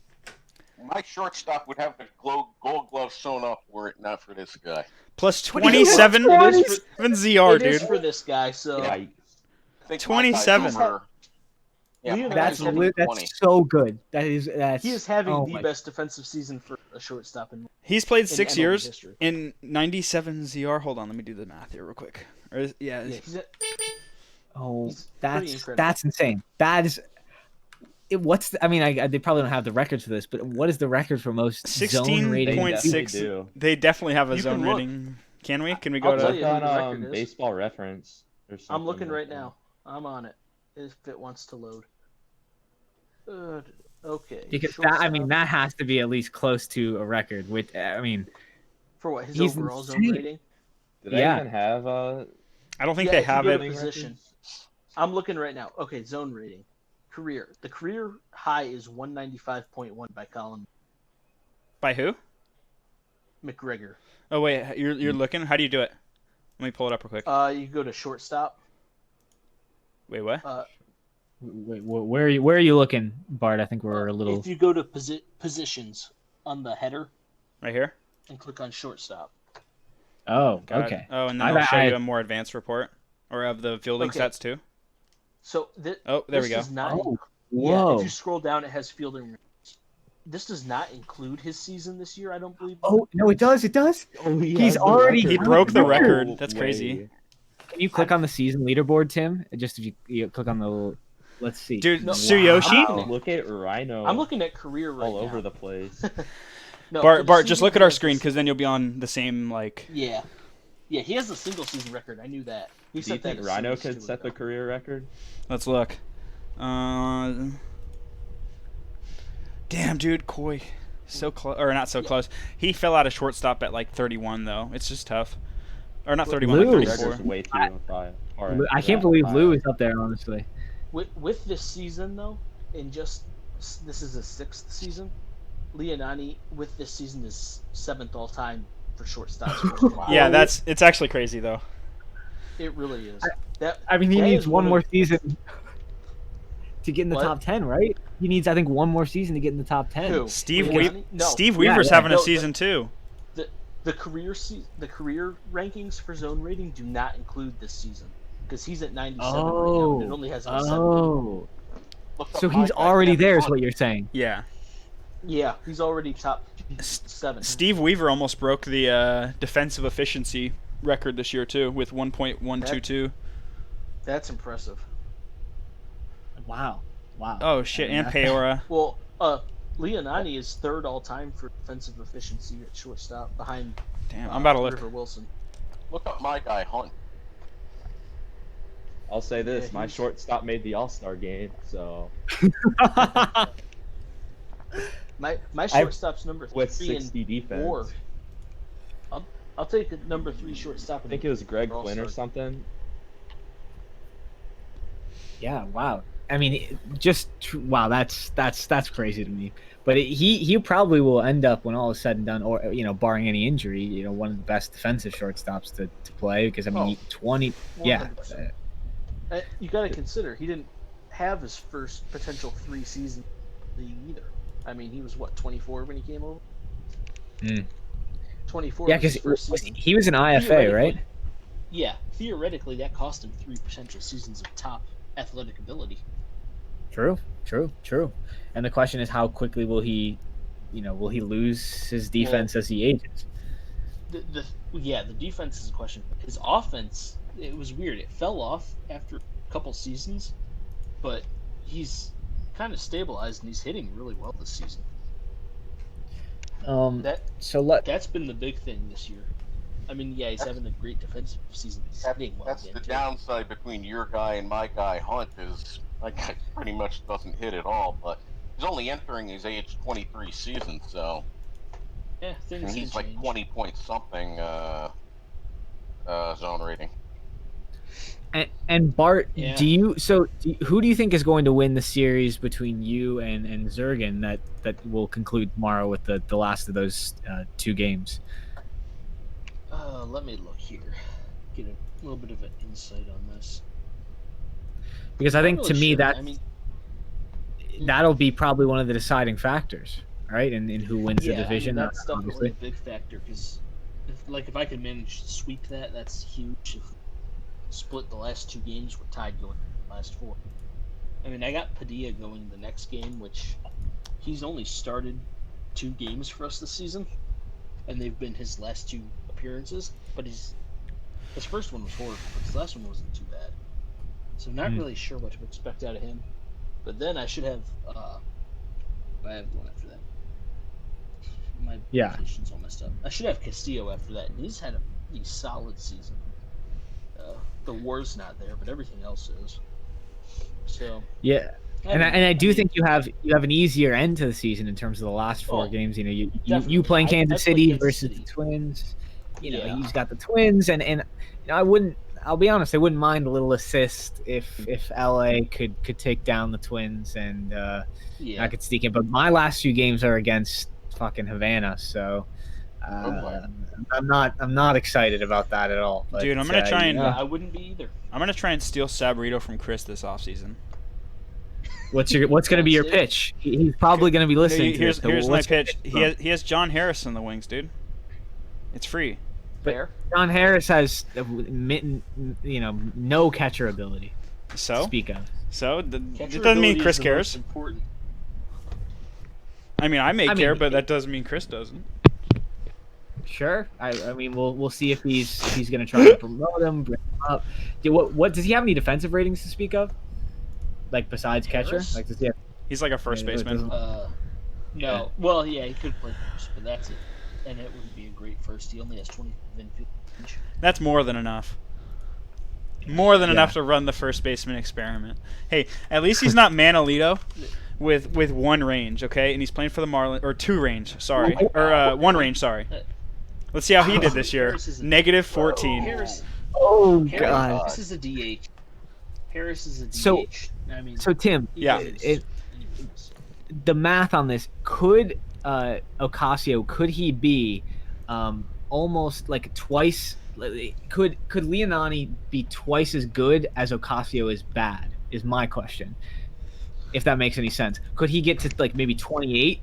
my shortstop would have the gold glove sewn up were it not for this guy. Plus 27 ZR, It is dude. for this guy, so Yeah, I think 27. That's He's so good. That's he is having oh the my- best defensive season for a shortstop in He's played in 6 MLB years history. in 97 ZR. Hold on, let me do the math here real quick. Yeah, he's Oh, He's pretty incredible. that's insane. That is. I mean, they probably don't have the records for this, but what is the record for most zone rating? 16.6. They definitely have a You zone can look. rating. Can we? Can we go I'll tell to? you. Look who the on record is. Baseball Reference or something. I'm looking like right that. now. I'm on it. If it wants to load. Okay. Because shortstop. that has to be at least close to a record. For what, his he's overall zone insane. rating? Did Yeah. I even have I don't think Yeah, they if you have go it. to position. I'm looking right now. Okay, zone rating. Career. The career high is 195.1 by Colin By who? McGregor. Oh wait, you're looking. How do you do it? Let me pull it up real quick. You go to shortstop. Wait, what? Wait, where are you looking, Bart? I think we're a little. If you go to positions on the header Right here. and click on shortstop. Oh, Got it. okay. Oh, and then I- I'll show I- you a more advanced report, or of the fielding Okay. stats too. So Oh, there we this go. Does not, Oh, yeah, whoa. if you scroll down, it has fielding rates. This does not include his season this year, I don't believe. Oh no, it does. It does. Oh, He's already. He broke the record. That's crazy. Can you click on the season leaderboard, Tim? Just if you click on the. Let's see. Dude, No, Tsuyoshi. wow. Look at Rhino. I'm looking at career right all now. over the place. No, for the Bart, just season, look at he our has screen the- because then you'll be on the same like. Yeah, he has a single season record. I knew that. He Do you set that think a Rhino series could two set the ago. career record? Let's look. Damn, dude, Koi, so close or not so close. He fell out of shortstop at like 31 though. It's just tough. Or not 31, Lou. like Record's 34. way too far. I can't believe Lou is up there. Honestly. With this season though, this is his 6th season. Leonani with this season is 7th all time for shortstops. Wow. Yeah, it's actually crazy though. It really is. I mean, he That needs is one one more of- season to get in the What? top 10, right? He needs, I think, one more season to get in the top 10. Who? Steve Leonani? No. Steve Weaver's yeah. having a No, season too. The career rankings for zone rating do not include this season because he's at 97 right now and it only has him 7. Oh. Look up So my he's guy, already Kevin there, is Hunt. what you're saying. Yeah. Yeah, he's already top 7. Steve Weaver almost broke the defensive efficiency record this year too with 1.122. That's impressive. Wow. Oh shit, I mean, and Paora. Well, Leonani is 3rd all time for defensive efficiency at shortstop behind Damn, I'm about to look. River Wilson. Look up my guy, Hunt. I'll say this: Yeah, my he's- shortstop made the All-Star game, so My shortstop's number 3 with 60 and defense. 4. I'll take a number 3 shortstop. I think it was Greg All-Star. Quinn or something. Yeah. Wow. I mean, wow. That's crazy to me. But he probably will end up, when all is said and done, or barring any injury, one of the best defensive shortstops to play. Because I mean, 20. Yeah. 100%. You got to consider he didn't have his first potential 3 season league either. I mean, he was 24 when he came over. 24. Yeah, was his because first season. he was an IFA, Theoretically- right? Yeah, theoretically, that cost him 3 potential seasons of top athletic ability. True. And the question is, how quickly will he will he lose his defense as he ages? The defense is a question. His offense, it was weird. It fell off after a couple seasons, but he's kind of stabilized and he's hitting really well this season. That's been the big thing this year. I mean, yeah, he's having a great defensive season. He's hitting well. That's the downside between your guy and my guy, Hunt, is my guy pretty much doesn't hit at all, but he's only entering his age 23 season, so yeah, and he's like 20 point something zone rating. And Bart, Yeah. who do you think is going to win the series between you and Zergen that will conclude tomorrow with the last of those 2 games? Let me look here. Get a little bit of an insight on this. Because I think Not to really me sure. that'll be probably one of the deciding factors, right? In who wins the division. That's definitely obviously. a big factor because if I could manage to sweep that, that's huge. If split the last 2 games, we're tied going the last 4. I mean, I got Padilla going the next game, which he's only started 2 games for us this season, and they've been his last 2 appearances. But his first one was horrible, but his last one wasn't too bad. So not really sure what to expect out of him. But then I should have. I have one after that. My position's all messed up. I should have Castillo after that, and he's had a pretty solid season. The WAR's not there, but everything else is. So yeah, and I do think you have an easier end to the season in terms of the last 4 games. You playing Kansas City versus the Twins. He's got the Twins, and I'll be honest, I wouldn't mind a little assist if LA could take down the Twins and I could sneak in. But my last 2 games are against fucking Havana, so I'm not excited about that at all. But, dude, I'm gonna try and I wouldn't be either. I'm gonna try and steal Saborido from Chris this offseason. What's gonna be your pitch? He's probably gonna be listening. Here's my pitch. He He has John Harris in the wings, dude. It's free. Fair. John Harris has no catcher ability to So speak of. It doesn't mean Chris cares. Important. I mean, I may care, but that doesn't mean Chris doesn't. Sure. I mean, we'll see if he's going to try to promote him, bring him up. What does he have any defensive ratings to speak of? Like besides catcher? Harris? Like does he have, He's like a first baseman. No. Well, yeah, he could play first, but that's it. And it wouldn't be a great first. He only has 20 infield range. That's more than enough. More than enough to run the first baseman experiment. Hey, at least he's not Manolito with 1 range, okay? And he's playing for the Marlins, or 2 range, sorry, or 1 range, sorry. Let's see how he did this year. -14. Harris. oh Harris god. Harris is a DH. Harris is a DH. So Tim, Yeah. The math on this, could Ocasio, could he be almost like twice? Could Leonani be twice as good as Ocasio is bad? Is my question. If that makes any sense, could he get to like maybe 28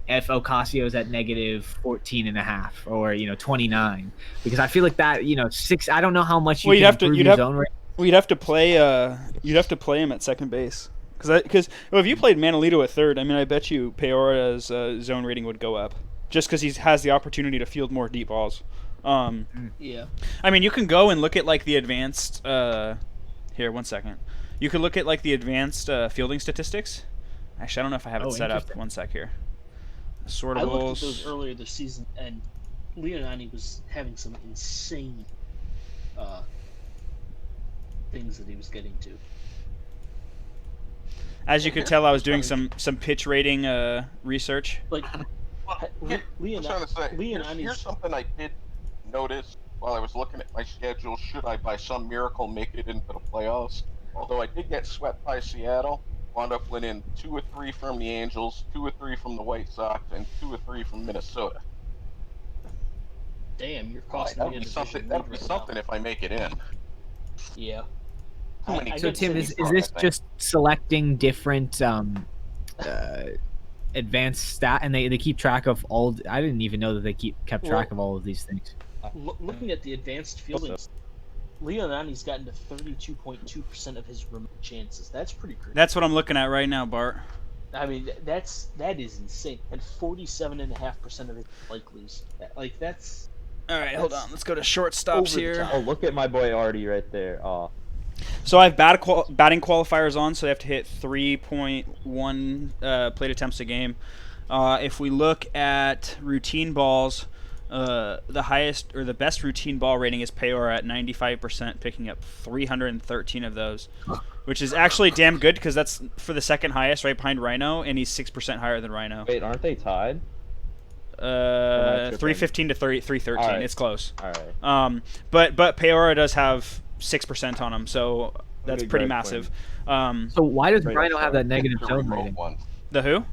if Ocasio's at -14.5 or 29? Because I feel like that 6. I don't know how much you can improve your zone rate. Well, you'd have to play him at second base. Because if you played Manolito at third, I mean, I bet you Paora's zone rating would go up just because he has the opportunity to field more deep balls. Yeah. I mean, you can go and look at like the advanced. Here, 1 second. You could look at like the advanced fielding statistics. Actually, I don't know if I have it set up. 1 sec here. Sortables. I looked at those earlier this season, and Leonani was having some insane things that he was getting to. As you could tell, I was doing some pitch rating research. Like, Here's something I did notice while I was looking at my schedule. Should I, by some miracle, make it into the playoffs? Although I did get swept by Seattle, wound up winning 2 or 3 from the Angels, 2 or 3 from the White Sox, and 2 or 3 from Minnesota. Damn, you're costing That'd me a be division something. lead That'd be right something now. if I make it in. Yeah. Too many So kids Tim, in is front, this I think. just selecting different advanced stat, and they keep track of all? I didn't even know that they kept track of all of these things. Looking at the advanced fielding, Leonani's gotten to 32.2% of his remote chances. That's pretty crazy. That's what I'm looking at right now, Bart. I mean, that is insane. And 47.5% of it likelies. Like that's. All right, hold on. Let's go to shortstops over the here. top. Oh, look at my boy Artie right there. Oh, So I have batting qualifiers on, so they have to hit 3.1 plate attempts a game. If we look at routine balls, the highest or the best routine ball rating is Paora at 95%, picking up 313 of those, which is actually damn good because that's for the second highest, right behind Rhino, and he's 6% higher than Rhino. wait, aren't they tied? 315 to 313. All right. It's close. All right. But Paora does have 6% on him, so that's Maybe pretty Greg massive. So why does Right, Rhino have that Pick negative the zone remote rating? one. The who?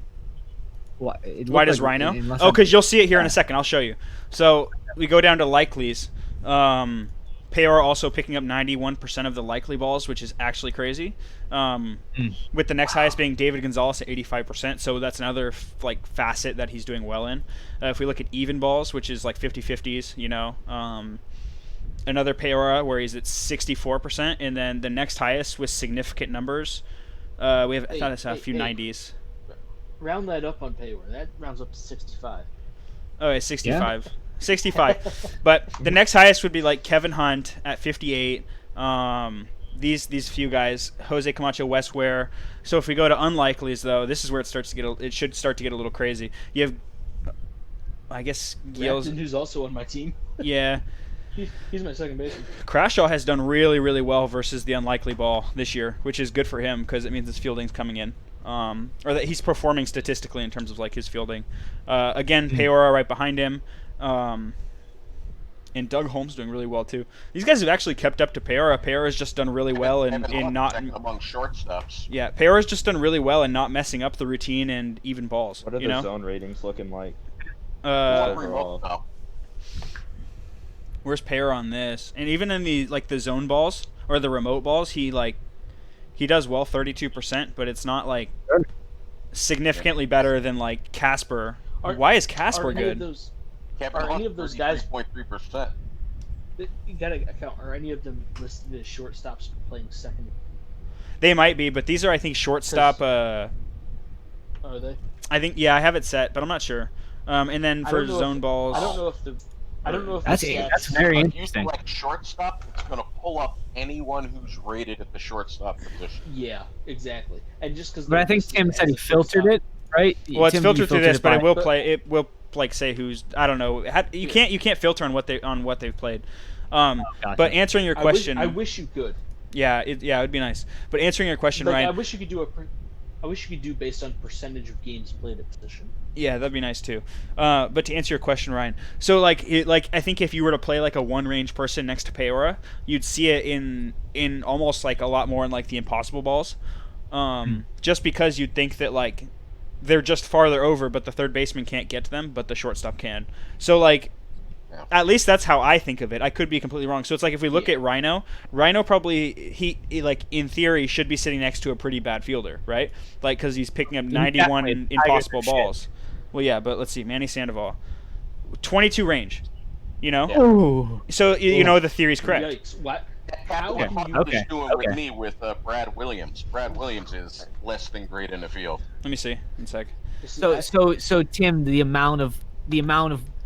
Why, it Why looked does like- Rhino? unless Oh, I'm- because you'll see it here in a second. I'll show you. So we go down to likelies. Paora also picking up 91% of the likely balls, which is actually crazy. With the next highest being David Gonzalez at 85%. So that's another facet that he's doing well in. If we look at even balls, which is like 50-50s, another Paora where he's at 64%, and then the next highest with significant numbers. We have I thought it's a few 90s. Round that up on Payware. That rounds up to 65. Oh, yeah, 65. 65. But the next highest would be like Kevin Hunt at 58. These few guys, Jose Camacho, Wes Ware. So if we go to unlikelies, though, this is where it should start to get a little crazy. You have, I guess, Gyale's. Rapton, who's also on my team. Yeah. He's my second baseman. Crashaw has done really, really well versus the unlikely ball this year, which is good for him because it means his fielding's coming in. Or that he's performing statistically in terms of like his fielding. Again, Paora right behind him. And Doug Holmes doing really well too. These guys have actually kept up to Paora. Paora's just done really well in not among shortstops. Yeah, Paora's just done really well in not messing up the routine and even balls. What are the zone ratings looking like? Remote, though. Where's Paora on this? And even in the the zone balls or the remote balls, he does well, 32%, but it's not like significantly better than like Casper. Why is Casper good? Are any of those guys 3.3%? You gotta account. Are any of them listed as shortstops playing second? They might be, but these are I think shortstop. Are they? I think I have it set, but I'm not sure. And then for zone balls, I don't know if the. I don't know if That's very If you interesting. select shortstop, it's going to pull up anyone who's rated at the shortstop position. Yeah, exactly. And just because. But I think Tim said he filtered it, right? well, it's Tim, filtered you through this, but it will but- play. It will say who's. I don't know. You can't filter on what they've played. Gotcha. But answering your question, I wish you could. yeah, it would be nice. But answering your question, Like, Ryan, I wish you could do based on percentage of games played at position. yeah, that'd be nice too. But to answer your question, Ryan, so I think if you were to play like a one range person next to Paora, you'd see it in almost like a lot more in like the impossible balls, just because you'd think that like they're just farther over, but the third baseman can't get to them, but the shortstop can. So like. At least that's how I think of it. I could be completely wrong. So it's like if we look at Rhino probably he like in theory should be sitting next to a pretty bad fielder, right? Like because he's picking up 91 impossible balls. Well, yeah, but let's see, Manny Sandoval, 22 range, Ooh. So you know the theory's correct. Yikes! What? How Okay, can you okay, doing okay. with me with Brad Williams? Brad Williams is less than great in the field. Let me see. One sec. So Tim, the amount of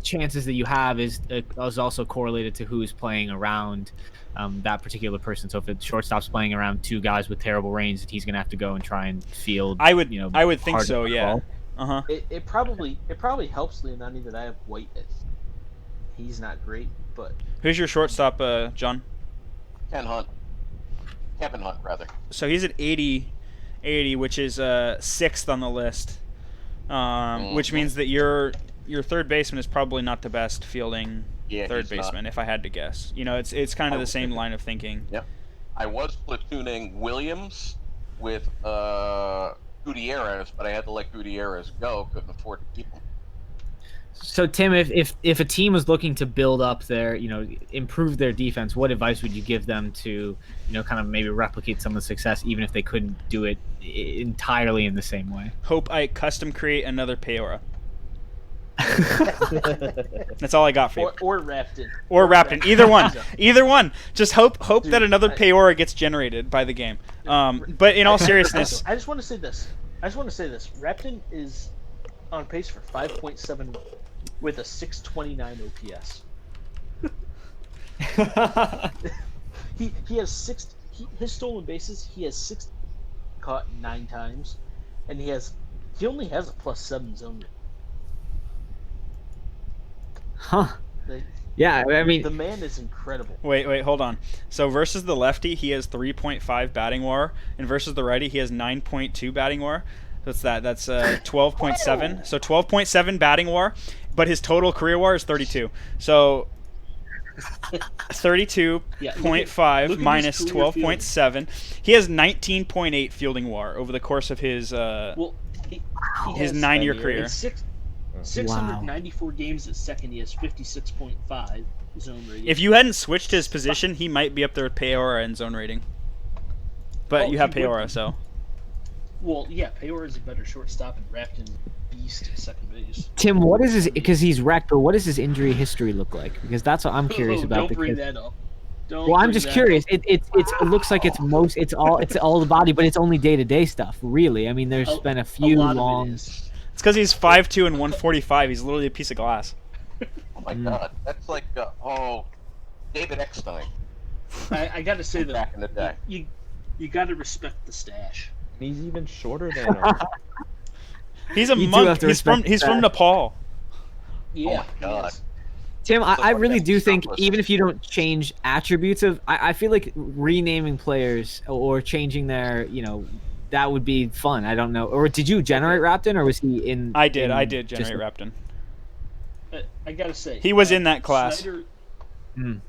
chances that you have is also correlated to who's playing around that particular person. So if the shortstop's playing around two guys with terrible range, that he's gonna have to go and try and field. I would think hard so. Yeah. ball. It probably helps Leonardi that I have White. He's not great, but Who's your shortstop, John? Kevin Hunt, rather. So he's at 80, which is sixth on the list, which means that your third baseman is probably not the best fielding third baseman, if I had to guess. It's kind of the same line of thinking. Yep. I was platooning Williams with Gutierrez, but I had to let Gutierrez go. Couldn't afford to keep him. So Tim, if a team was looking to build up their, improve their defense, what advice would you give them to, kind of maybe replicate some of the success, even if they couldn't do it entirely in the same way? Hope I custom create another Paora. That's all I got for you. or Rapton. Or Rapton. Either one. Either one. Just hope that another Paora gets generated by the game. But in all seriousness, I just want to say this. I just want to say this: Rapton is on pace for 5.7 with a 629 OPS. He has his stolen bases. He has 6 caught 9 times, and he only has a +7 zone rate. Huh. Like, Yeah, I mean, the man is incredible. Wait, hold on. So versus the lefty, he has 3.5 batting WAR, and versus the righty, he has 9.2 batting WAR. That's 12.7. So 12.7 batting WAR, but his total career WAR is 32. So 32.5 look at minus his career 12.7. He has 19.8 fielding WAR over the course of his he his has 9-year career. in 694 games at second. He has 56.5 zone rating. If you hadn't switched his position, he might be up there with Paora and zone rating. But you have he would Paora, be. so. Well, yeah, Paora is a better shortstop, and Rapton beast at second base. Tim, what is his? Because he's wrecked, but what does his injury history look like? Because that's what I'm curious about. Don't bring because- that up. Well, I'm just curious. It looks like it's all the body, but it's only day-to-day stuff, really. I mean, there's been a few long. It's because he's 5'2" and 145. He's literally a piece of glass. Oh my God, that's like David Eckstein I got to say that back in the day. you got to respect the stash. He's even shorter than him. He's a You do monk. have to He's from respect that. Nepal. Yeah, Oh my God. he is. Tim, I like really that do think stuff was- even if you don't change attributes of, I feel like renaming players or changing their, that would be fun. I don't know. Or did you generate Rapton, or was he in? I did just- generate Rapton. I got to say He was in that class.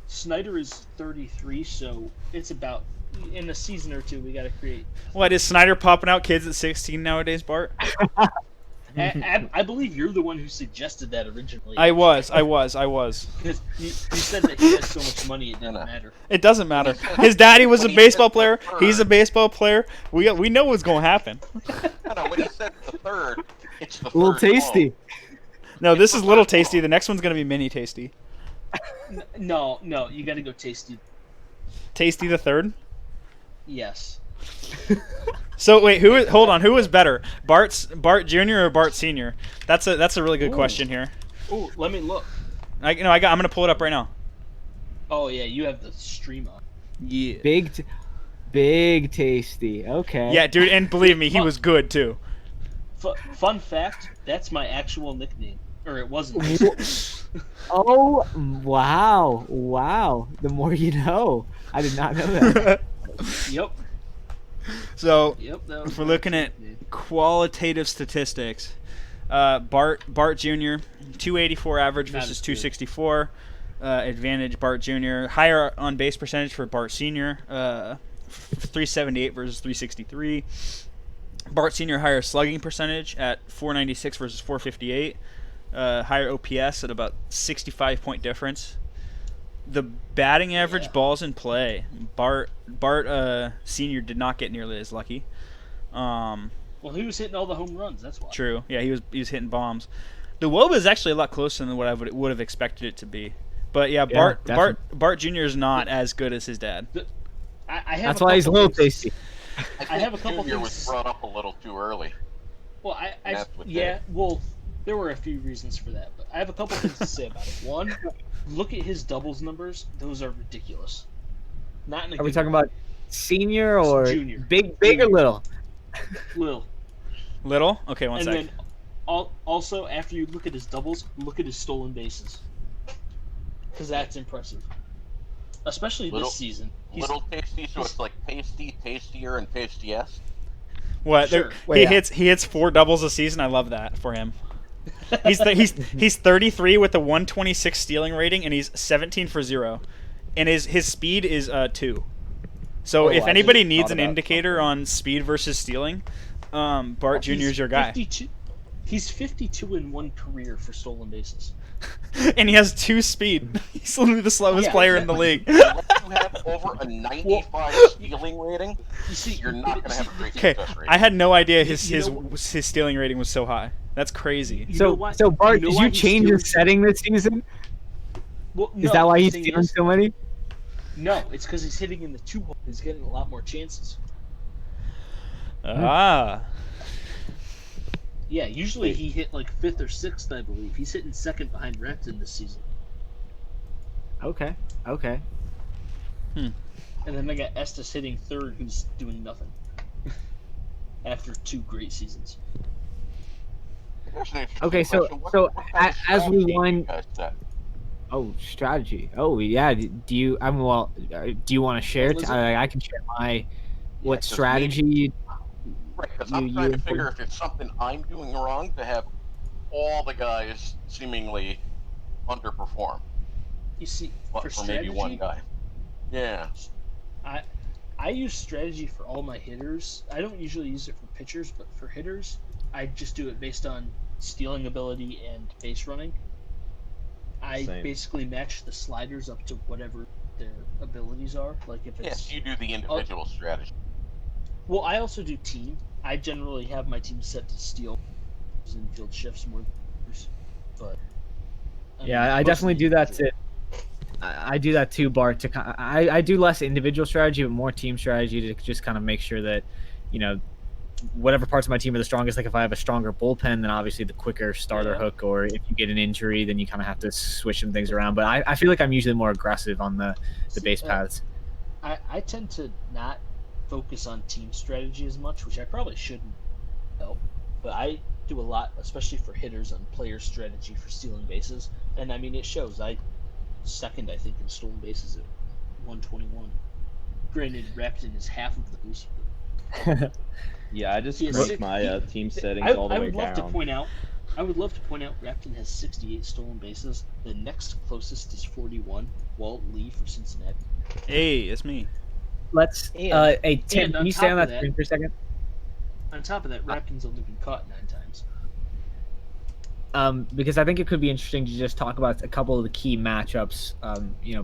Snyder is 33, so it's about in a season or two we got to create. What, is Snyder popping out kids at 16 nowadays, Bart? I believe you're the one who suggested that originally. I was. Because you said that he had so much money it didn't matter. It doesn't matter. His daddy was a baseball player. He's a baseball player. We know what's going to happen. No, when he said the third, it's the A little third tasty. home. No, this is Little Tasty. The next one's going to be Mini Tasty. No, you got to go tasty. Tasty the third? Yes. So wait, hold on, who was better? Bart Jr. or Bart Sr.? That's a really good question here. Oh, let me look. I'm going to pull it up right now. Oh yeah, you have the stream on. Yeah. Big tasty. Okay. Yeah, dude, and believe me, he was good too. Fun fact: that's my actual nickname, or it wasn't. Oh, wow. The more you know. I did not know that. Yep. So, That was if we're my looking at nickname. qualitative statistics, Bart Jr. 284 average Not versus as good. 264. Advantage Bart Jr. Higher on base percentage for Bart Sr. 378 versus 363. Bart Sr. higher slugging percentage at 496 versus 458. Higher OPS at about 65-point difference. The batting average balls in play, Bart Sr. did not get nearly as lucky. Well, he was hitting all the home runs. That's why. True. Yeah, he was hitting bombs. The WOBA is actually a lot closer than what I would have expected it to be. But yeah, Bart Jr. is not as good as his dad. I have That's a why he's a couple little things- tasty. I have a couple Junior things- was brought up a little too early. Well, That's what yeah. Well, there were a few reasons for that, but I have a couple things to say about it. One, look at his doubles numbers; those are ridiculous. Not in a Are we good talking way. about senior or Junior. big or little? Lil? Little? Okay, one And sec. then also after you look at his doubles, look at his stolen bases, because that's impressive, especially Little- this season. Little tasty, so it's like tasty, tastier, and tastiest. What? Sure. He hits 4 doubles a season. I love that for him. He's 33 with a 126 stealing rating, and he's 17 for 0, and his speed is 2. So if I anybody just needs thought an about indicator on speed versus stealing, Bart Jr. is your guy. He's 52 in one career for stolen bases. And he has 2 speed. He's literally the slowest Yeah, player in the league. Unless you have over a 95 stealing rating, You see, you're not going to have a great Okay, success rate. I had no idea his You know- stealing rating was so high. That's crazy. You know So why- Bart, you know did why you he's change stealing- his setting this season? Well, Is that why he's the thing stealing is- so many? No, it's because he's hitting in the 2 hole. He's getting a lot more chances. Ah. Yeah, usually he hit like 5th or 6th, I believe. He's hitting 2nd behind Repton this season. Okay. And then I got Estes hitting 3rd, who's doing nothing after 2 great seasons. Okay, so as we wind. Oh, strategy. Oh, yeah. Do you? Do you want to share? I can share what strategy. Right, because I'm trying to figure if it's something I'm doing wrong to have all the guys seemingly underperform. You see, for maybe one guy. Yeah. I use strategy for all my hitters. I don't usually use it for pitchers, but for hitters, I just do it based on stealing ability and base running. I basically match the sliders up to whatever their abilities are. Like if it's yes, you do the individual strategy. Well, I also do team. I generally have my team set to steal and field shifts more than others, but yeah, I definitely do that too. I do that too, Bart. I do less individual strategy, but more team strategy to just kind of make sure that, whatever parts of my team are the strongest. Like if I have a stronger bullpen, then obviously the quicker starter hook, or if you get an injury, then you kind of have to switch some things around. But I feel like I'm usually more aggressive on the base paths. I tend to not focus on team strategy as much, which I probably shouldn't help. But I do a lot, especially for hitters, on player strategy for stealing bases. And I mean, it shows. Second, I think, in stolen bases at 121. Granted, Repton is half of those. Yeah, I just broke my team settings all the way down. I would love to point out Repton has 68 stolen bases. The next closest is 41. Walt Lee for Cincinnati. Hey, it's me. Let's hey Tim, can you stay on that screen for a second? On top of that, Repton's only been caught 9 times. Because I think it could be interesting to just talk about a couple of the key matchups,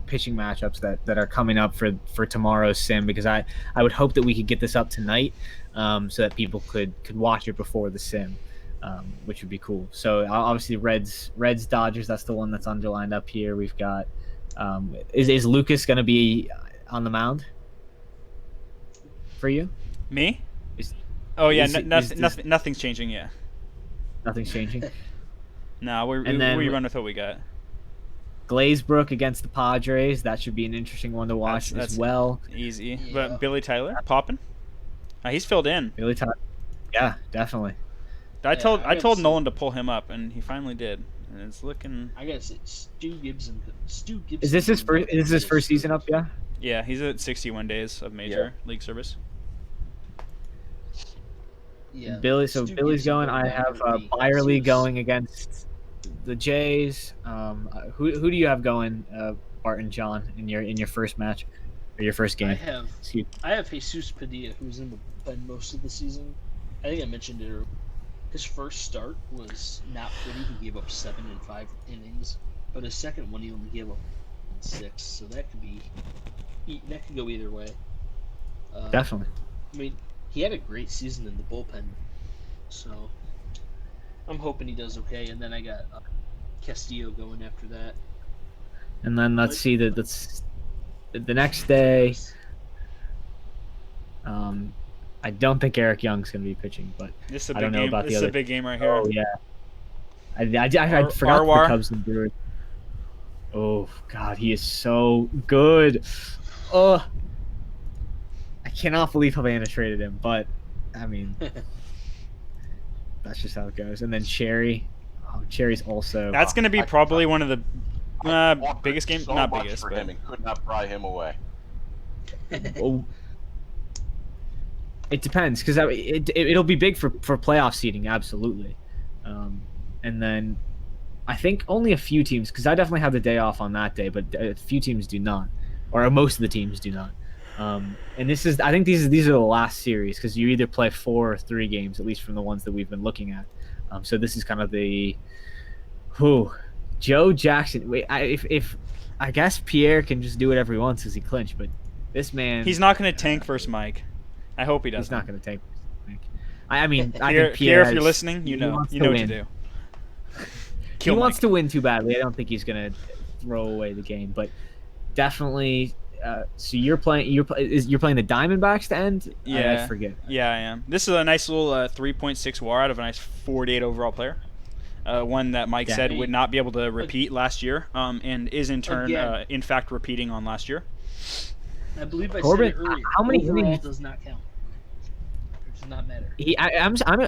pitching matchups that are coming up for tomorrow's sim. Because I would hope that we could get this up tonight, so that people could watch it before the sim, which would be cool. So obviously Reds Dodgers. That's the one that's underlined up here. We've got is Lucas going to be on the mound for you? Me? Nothing's changing. Yeah. Nothing's changing. No, we run with what we got. Glazebrook against the Padres. That should be an interesting one to watch as well. Easy. Yeah. But Billy Tyler popping? He's filled in. Billy Tyler. Yeah, definitely. I told Nolan to pull him up, and he finally did. And it's looking. I gotta say, Stu Gibson. Is this his first? Is his first season up? Yeah. Yeah, he's at 61 days of major league service. Yeah. Billy's going. I have Byerly going against the Jays. Who do you have going, Bart and John, in your first match or your first game? I have Jesus Padilla, who's in the pen most of the season. I think I mentioned it earlier. His first start was not pretty. He gave up 7 in 5 innings, but his second one he only gave up 6. So that could go either way. Definitely. I mean, he had a great season in the bullpen, so I'm hoping he does okay. And then I got Castillo going after that. And then let's see that's the next day. I don't think Eric Young's going to be pitching, but this is a I don't know about the other. This is a big game right here. Oh yeah, I forgot the Cubs and Brewers. Oh God, he is so good. Oh, I cannot believe Havana traded him, but I mean, that's just how it goes. And then Cherry. Oh, Cherry's also. That's going to be probably one of the biggest games. So not much biggest, for but him and could not pry him away. Oh, it depends, because it'll be big for playoff seeding, absolutely. And then I think only a few teams, because I definitely have the day off on that day, but a few teams do not, or most of the teams do not. And I think these are the last series, because you either play 4 or 3 games, at least from the ones that we've been looking at. So this is kind of the Joe Jackson. Wait, if I guess Pierre can just do whatever he wants because he clinched, but this man, he's not going to tank first, Mike. I hope he doesn't. He's not going to tank. I mean, I Pierre, think Pierre, if you're listening, you know what to do. He wants to win too badly. I don't think he's going to throw away the game, but definitely So you're playing the Diamondbacks to end? Yeah. I forget. Yeah, I am. This is a nice little 3.6 WAR out of a nice 48 overall player. One that Mike said would not be able to repeat last year, and is in turn, in fact, repeating on last year. I believe I Corbin, said it earlier. how many overall innings does not count. It does not matter.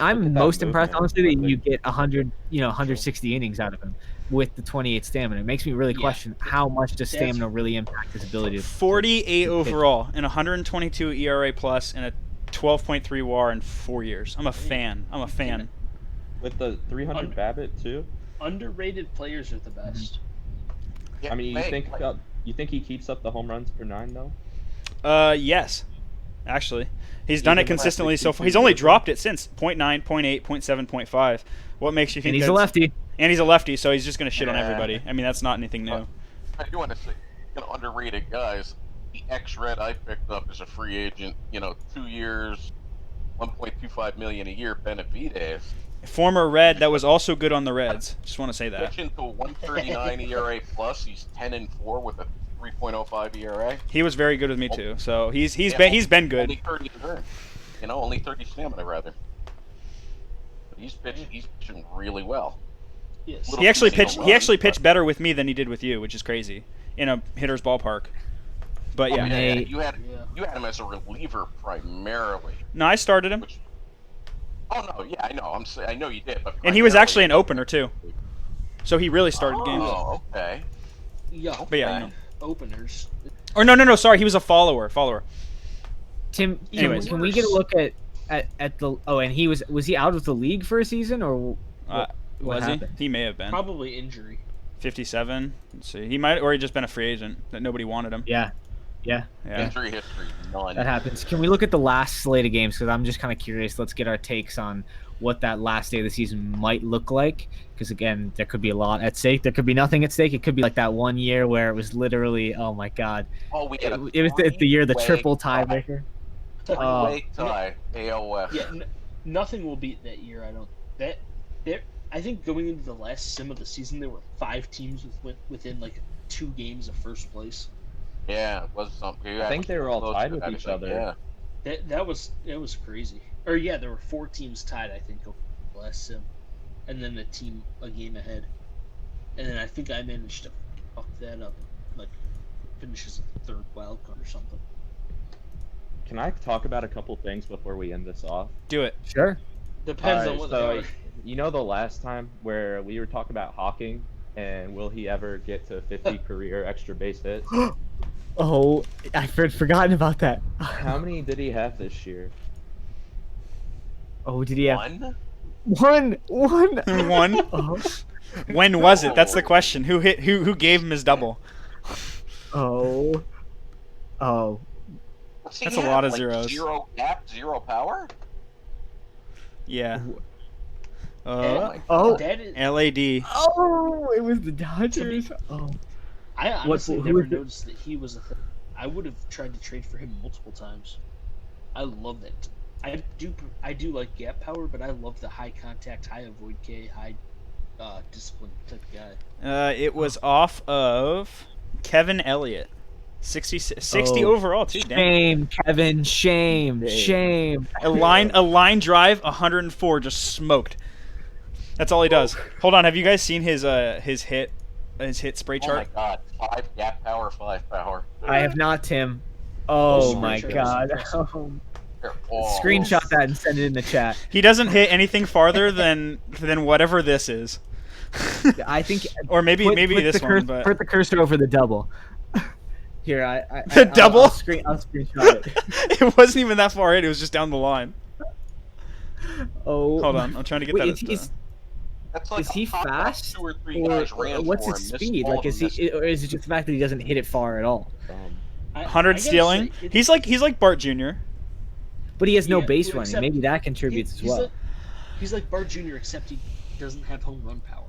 I'm most impressed, movement honestly, that quickly. you get 160 innings out of him with the 28 stamina. It makes me really question how much does stamina really impact his ability to 48 overall and 122 ERA plus and a 12.3 WAR in 4 years. I'm a fan. With the 300 BABIP too. Underrated players are the best. Yeah, I mean, hey, you think he keeps up the home runs per 9 though? Yes. Actually, he's done it Even consistently so last far. He's 62 only games? dropped it since 0.9, 0.8, 0.7, 0.5. What makes you think And he's a that's- lefty. And he's a lefty, so he's just going to shit on Yeah. everybody. I mean, that's not anything new. I do want to say, underrated guys. The ex-Red I picked up as a free agent. 2 years, 1.25 million a year. Benavidez. Former Red that was also good on the Reds. Just want to say that. Pitching to a 139 ERA plus. He's 10-4 with a 3.05 ERA. He was very good with me too. So he's been good. Only 30 turn. Only 30 stamina rather. But he's pitching really well. Yes. Little He actually piece of pitched. run, He actually but- pitched better with me than he did with you, which is crazy, in a hitter's ballpark. But Oh, yeah, yeah, They- you had Yeah. him as a reliever primarily. no, I started him, Which, oh no, yeah, I know. I know you did, but and he was actually an primarily- opener too. So he really started games. Oh, okay. Yeah. But yeah, okay. I know. Openers. Or no, sorry, he was a follower. Tim, Anyways. can we get a look at the? Oh, and was he out of the league for a season or what Was he? happened? He may have been. Probably injury. 57. Let's see. He might, or he just been a free agent that nobody wanted him. Yeah. Yeah. Injury history, none. That happens. Can we look at the last slate of games? Because I'm just kind of curious. Let's get our takes on what that last day of the season might look like. Because, again, there could be a lot at stake. There could be nothing at stake. It could be like that one year where it was literally, oh, my God. Oh, we It, got it was the year of the three-way triple tie. tiebreaker. Three-way tie, AOF. Yeah. Nothing will beat that year. I don't. I think going into the last sim of the season, there were 5 teams within like 2 games of first place. Yeah, it was something. I think they were all close tied to with that, each I think, other. Yeah. That was crazy. Or yeah, there were 4 teams tied. I think over the last sim, and then a game ahead. And then I think I managed to fuck that up, like finish as a 3rd wild card or something. Can I talk about a couple things before we end this off? Do it. Sure. Depends on Alright, what so they are. you know the last time where we were talking about Hawking and will he ever get to 50 career extra base hits? Oh, I've forgotten about that. How many did he have this year? Oh, did he have One? one? One. Oh, When was it? That's the question. Who gave him his double? oh. What's he That's a have, lot of like, zeros. 0 gap, 0 power? Yeah. Yeah. Oh. That is, LAD. Oh, it was the Dodgers. Oh. I honestly who never is it? noticed that he was a thing. I would have tried to trade for him multiple times. I love that. I do like gap power, but I love the high contact, high avoid K, high discipline type guy. It was off of Kevin Elliott. 60 Oh. overall too. Damn. Shame, Kevin. Shame. A line drive, 104, just smoked. That's all he does. Hold on, have you guys seen his hit spray Oh my chart? god. 5 gap power, 5 power. I have not, Tim. Oh Those my screenshots God. are impressive. They're all- Screenshot that and send it in the chat. He doesn't hit anything farther than whatever this is. I think. Or maybe put this the one, but put the cursor over the double. Here, The double? I'll screenshot it. it wasn't even that far in. It was just down the line. Oh. Hold on, I'm trying to get Wait, that. That's like is he the top fast? 2 or 3 Or guys ran what's for his him, missed speed? all Like, of is them, he, or is it just the fact that he doesn't hit it far at all? Um, 100 gotta stealing. say, He's like Bart Jr. But he has no Yeah, base well, running. except Maybe that contributes as well. He's like Bart Jr. except he doesn't have home run power.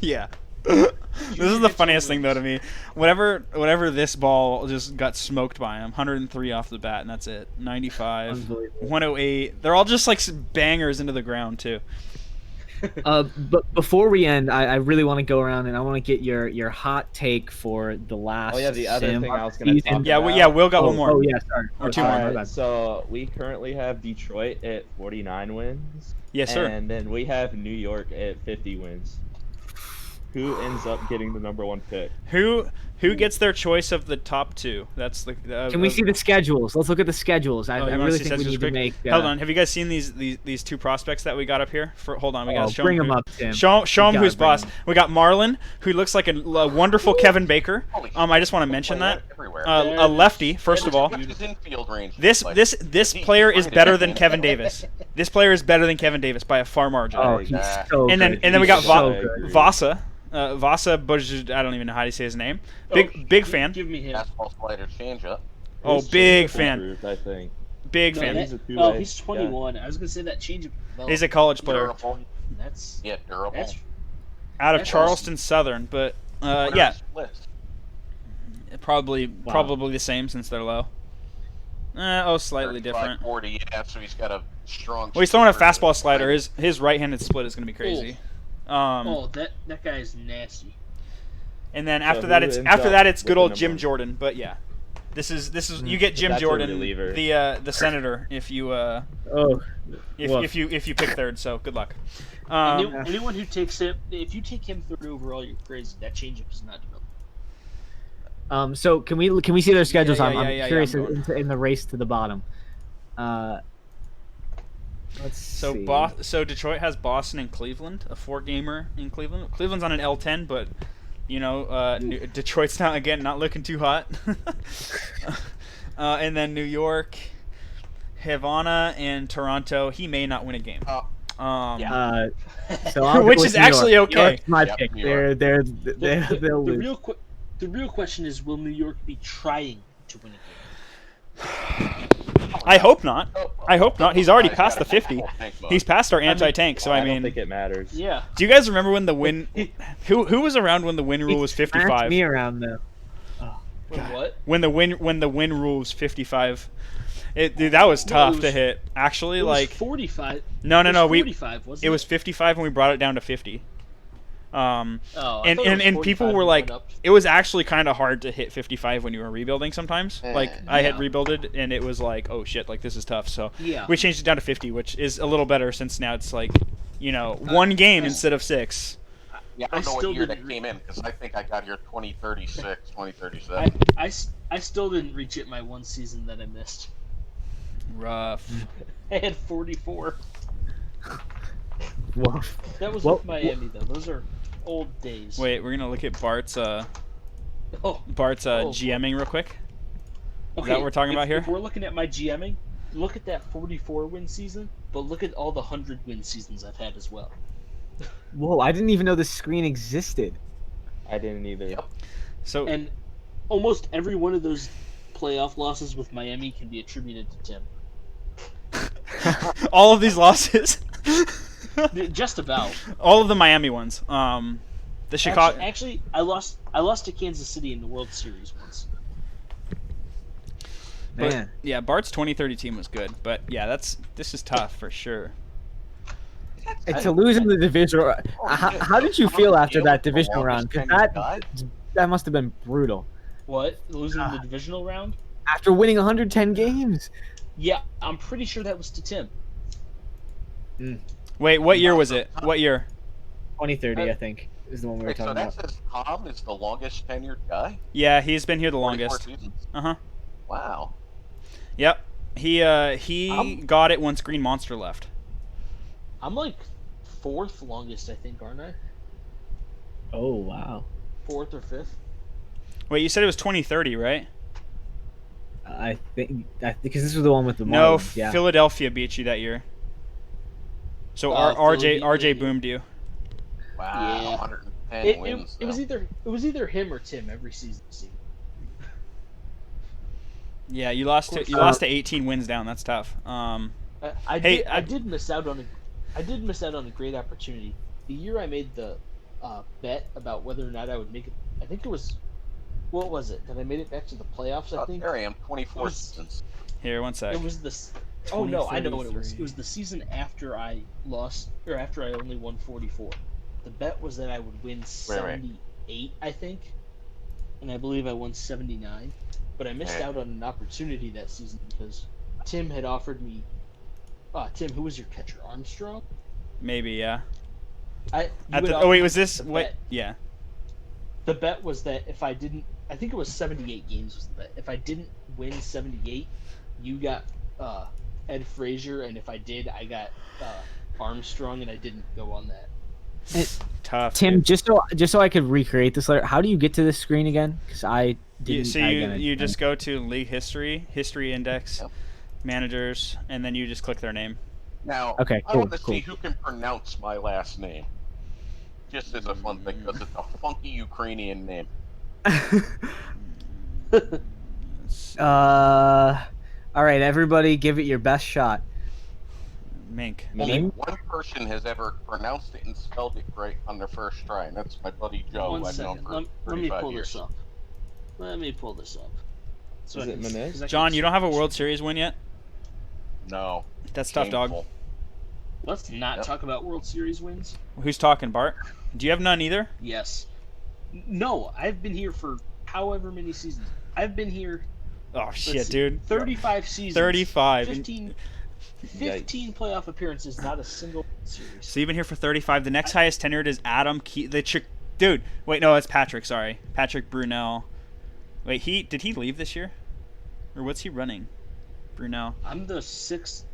Yeah. This is the funniest thing though to me. Whatever this ball just got smoked by him. 103 off the bat, and that's it. 95, Unbelievable. 108. They're all just like bangers into the ground too. But before we end, I really want to go around and I want to get your hot take for the last. Oh yeah, the other sim thing I was of going the to talk season. about. Will got one more. Oh yeah, sorry. Or two Sorry, more. my Alright, bad. so we currently have Detroit at 49 wins. Yes, sir. And then we have New York at 50 wins. Who ends up getting the number 1 pick? Who gets their choice of the top two? That's the. Can we see the schedules? Let's look at the schedules. I you wanna really see think we schedules need to quick? make. Hold on. Have you guys seen these two prospects that we got up here? Hold on. We got to show bring them them up, Tim. Show them gotta who's bring boss. 'em. We got Marlon, who looks like a wonderful Kevin Baker. Holy I just want to shit, mention play that. everywhere. A lefty, first of all. What's his infield range? This player is better than Kevin Davis. This player is better than Kevin Davis by a far margin. Oh, he's so and good. then we got He's so good. Vasa. Vasa Buj, I don't even know how to say his name. Big fan. Give me him. Fastball slider changeup. Oh, His big changeup fan. improved, I think. Big No, fan. that- He's a two-way he's 21. I was gonna say that change. He's a college player Durable. That's Yeah, durable. that's out of that's Charleston Southern, but What are yeah, his splits? probably the same since they're low. Slightly 35, different. 40, yeah, so he's got a strong. Well, he's throwing a shooter. fastball slider. His right-handed split is going to be crazy. that guy is nasty. And then So after who that ends it's up good with old the Jim number? Jordan. But yeah, this is you get Jim That's a Jordan, reliever. the senator, if you Oh, if you pick third. So good luck. Um, Anyone who takes him, if you take him third overall, you're crazy. That changeup is not developed. So can we see their schedules? Yeah, I'm curious I'm going. in the race to the bottom. Let's see. So Detroit has Boston and Cleveland, a 4-gamer in Cleveland. Cleveland's on an L10, but Detroit's not looking too hot. And then New York, Havana, and Toronto. He may not win a game. So I'll go Which with is New York. actually New okay. York's my Yep, pick. New York. They'll The lose. real question is, will New York be trying to win a game? I hope not. I hope not. He's already He's past got the a 50. full tank mode. He's past our anti-tank, so I I don't mean, think it matters. Yeah. do you guys remember when the win? Who was around when the win rule was Smacked 55? me around though. What? When the win rule was 55. Dude, that was No, tough it was- to hit. Actually, It was like 45. no, It was we 45, wasn't it was 55 and we brought it down to 50. Oh, I and thought it was and people 45 were and like, went up. it was actually kind of hard to hit 55 when you were rebuilding sometimes. Like I had Yeah. rebuilded and it was like, oh shit, like this is tough. So Yeah. we changed it down to 50, which is a little better since now it's like, one game instead of 6. Yeah, I don't know still what year that didn't came in because I think I got here 2036, 2037. I still didn't reach it my one season that I missed. Rough. I had 44. Whoa. That was Well, with Miami though. Those are old days. Wait, we're gonna look at Bart's Oh, GMing real quick. okay. what we're talking about here? If we're looking at my GMing, look at that 44 win season, but look at all the 100 win seasons I've had as well. Whoa! I didn't even know this screen existed. I didn't either. Yep. So And almost every one of those playoff losses with Miami can be attributed to Tim. all of these losses, Just about. all of the Miami ones. The Chicago. Actually, I lost to Kansas City in the World Series once. But, Man, yeah, Bart's 2030 team was good, but yeah, this is tough for sure. and to lose in the divisional. How did you feel after that divisional round? Because that must have been brutal. What? Losing in the divisional round? After winning 110 games. Yeah, I'm pretty sure that was to Tim. Wait, what year was it? What year? 2030, I think, is the one we were Wait, so talking that about. says Tom is the longest tenured guy? Yeah, he's been here the 44 longest. seasons? Uh-huh. Wow. Yep. He got it once Green Monster left. I'm like fourth longest, I think, aren't I? Oh wow! Fourth or fifth? Wait, you said it was 2030, right? I think because this was the one with the No, Marlins, yeah. Philadelphia beat you that year. So Philly RJ beat me. boomed you. Wow. Yeah. 110 wins. It was either him or Tim every season. Yeah, you lost to 18 wins down. That's tough. I did miss out on a great opportunity. The year I made the bet about whether or not I would make it, I think it was, what was it? That I made it back to the playoffs. I think There I am, 24 was- seasons. Here, one sec. it was Oh no, I know what it was. It was the season after I lost, or after I only won 44. The bet was that I would win 78, I think, and I believe I won 79. But I missed out on an opportunity that season because Tim had offered me. Tim, who was your catcher? Armstrong? Maybe, yeah. Was this what? Yeah. The bet was that if I didn't, I think it was 78 games was the bet. If I didn't win 78, you got Ed Frazier, and if I did, I got Armstrong, and I didn't go on that. Tough. Tim, dude. just so I could recreate this letter, how do you get to this screen again? Because I didn't. You just go to league history index, managers, and then you just click their name. Now, okay, I want to see who can pronounce my last name. Just as a fun thing, because it's a funky Ukrainian name. All right, everybody, give it your best shot. Mink. Only one person has ever pronounced it and spelled it right on their first try, and that's my buddy Joe. One I've second. known for Let me 35 pull years. this up. Let me pull this up. Is it Jimenez? John, you don't have a World Series win yet? No. That's tough, dog. Painful. Let's not talk about World Series wins. Who's talking, Bart? Do you have none either? Yes. No, I've been here for however many seasons. I've been here. Oh, shit, dude. 35 seasons. 35. 15 playoff appearances, not a single series. So you've been here for 35. The next highest tenured is Adam Dude, wait, no, it's Patrick, sorry. Patrick Brunel. Wait, did he leave this year? Or what's he running? Brunel. I'm the sixth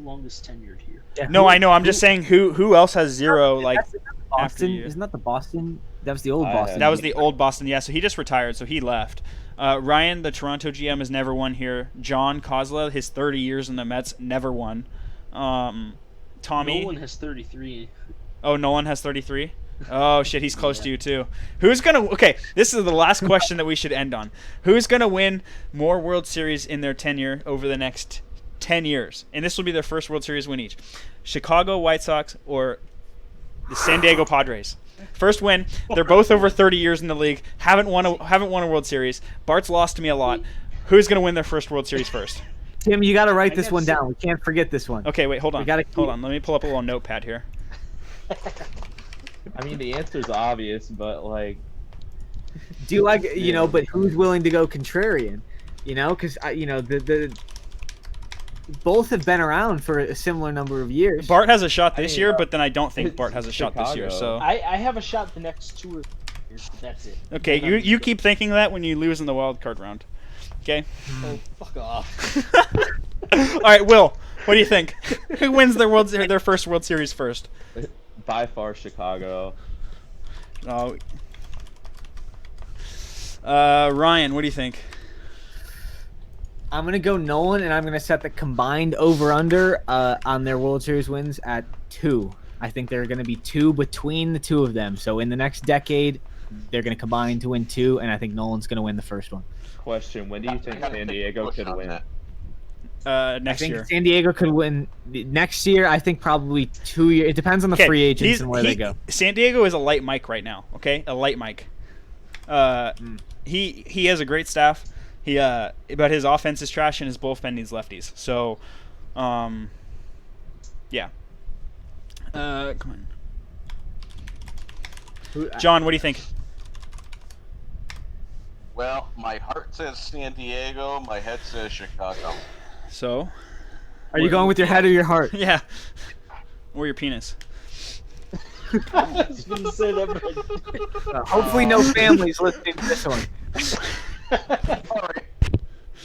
longest tenured here. Yeah, No, I know. I'm just saying who else has zero, like, Boston. after you. Isn't that the Boston? That was the old Boston. That was the old Boston, yeah. So he just retired, so he left. Ryan, the Toronto GM, has never won here. John Kozla, his 30 years in the Mets, never won. Tommy. Nolan has 33. Oh, Nolan has 33? Oh, shit, he's close to you, too. Who's going to... Okay, this is the last question that we should end on. Who's going to win more World Series in their tenure over the next 10 years? And this will be their first World Series win each. Chicago White Sox or the San Diego Padres. First win. They're both over 30 years in the league. Haven't won a World Series. Bart's lost to me a lot. Who's going to win their first World Series first? Tim, you got to write this one down. We can't forget this one. Okay, wait, hold on. Hold on. Let me pull up a little notepad here. I mean, the answer's obvious, but like, do you like but who's willing to go contrarian? Because the both have been around for a similar number of years. Bart has a shot this year, but then I don't think Bart has a shot this year. So I have a shot the next 2 or 3 years, but that's it. Okay, you keep thinking that when you lose in the wild card round. Okay. Oh, fuck off. All right, Will, what do you think? Who wins their first World Series first? by far Chicago. Oh. Ryan, what do you think? I'm going to go Nolan, and I'm going to set the combined over-under on their World Series wins at 2. I think there are going to be 2 between the two of them. So in the next decade, they're going to combine to win 2, and I think Nolan's going to win the first one. Question, when do you think San Diego could win? Next year. I think San Diego could win next year. I think probably 2 years. It depends on the free agents and where they go. San Diego is a light mic right now, okay? A light mic. He has a great staff. But his offense is trash and his bullpen needs lefties. So, yeah. Come on. John, what do you think? Well, my heart says San Diego. My head says Chicago. So? Are you going with your head or your heart? Yeah. Or your penis. I was going to say that, but... hopefully no families listening to this one. Sorry.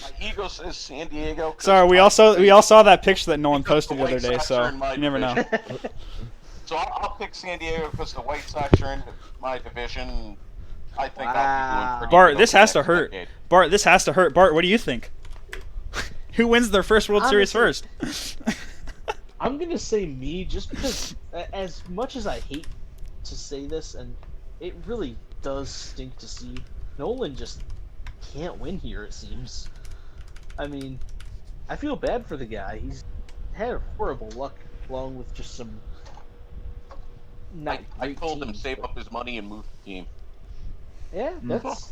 My ego says San Diego. Sorry, we all saw that picture that Nolan posted the other day, so you never know. So I'll pick San Diego because the White Sox are in my division. I think I'll be doing pretty Bart, good this over has the to next hurt. decade. Bart, this has to hurt. Bart, what do you think? Who wins their first World Series first? I'm going to say me just because as much as I hate to say this, and it really does stink to see, Nolan just can't win here, it seems. I mean, I feel bad for the guy. He's had horrible luck along with just some I told him to save up his money and move the team. Yeah,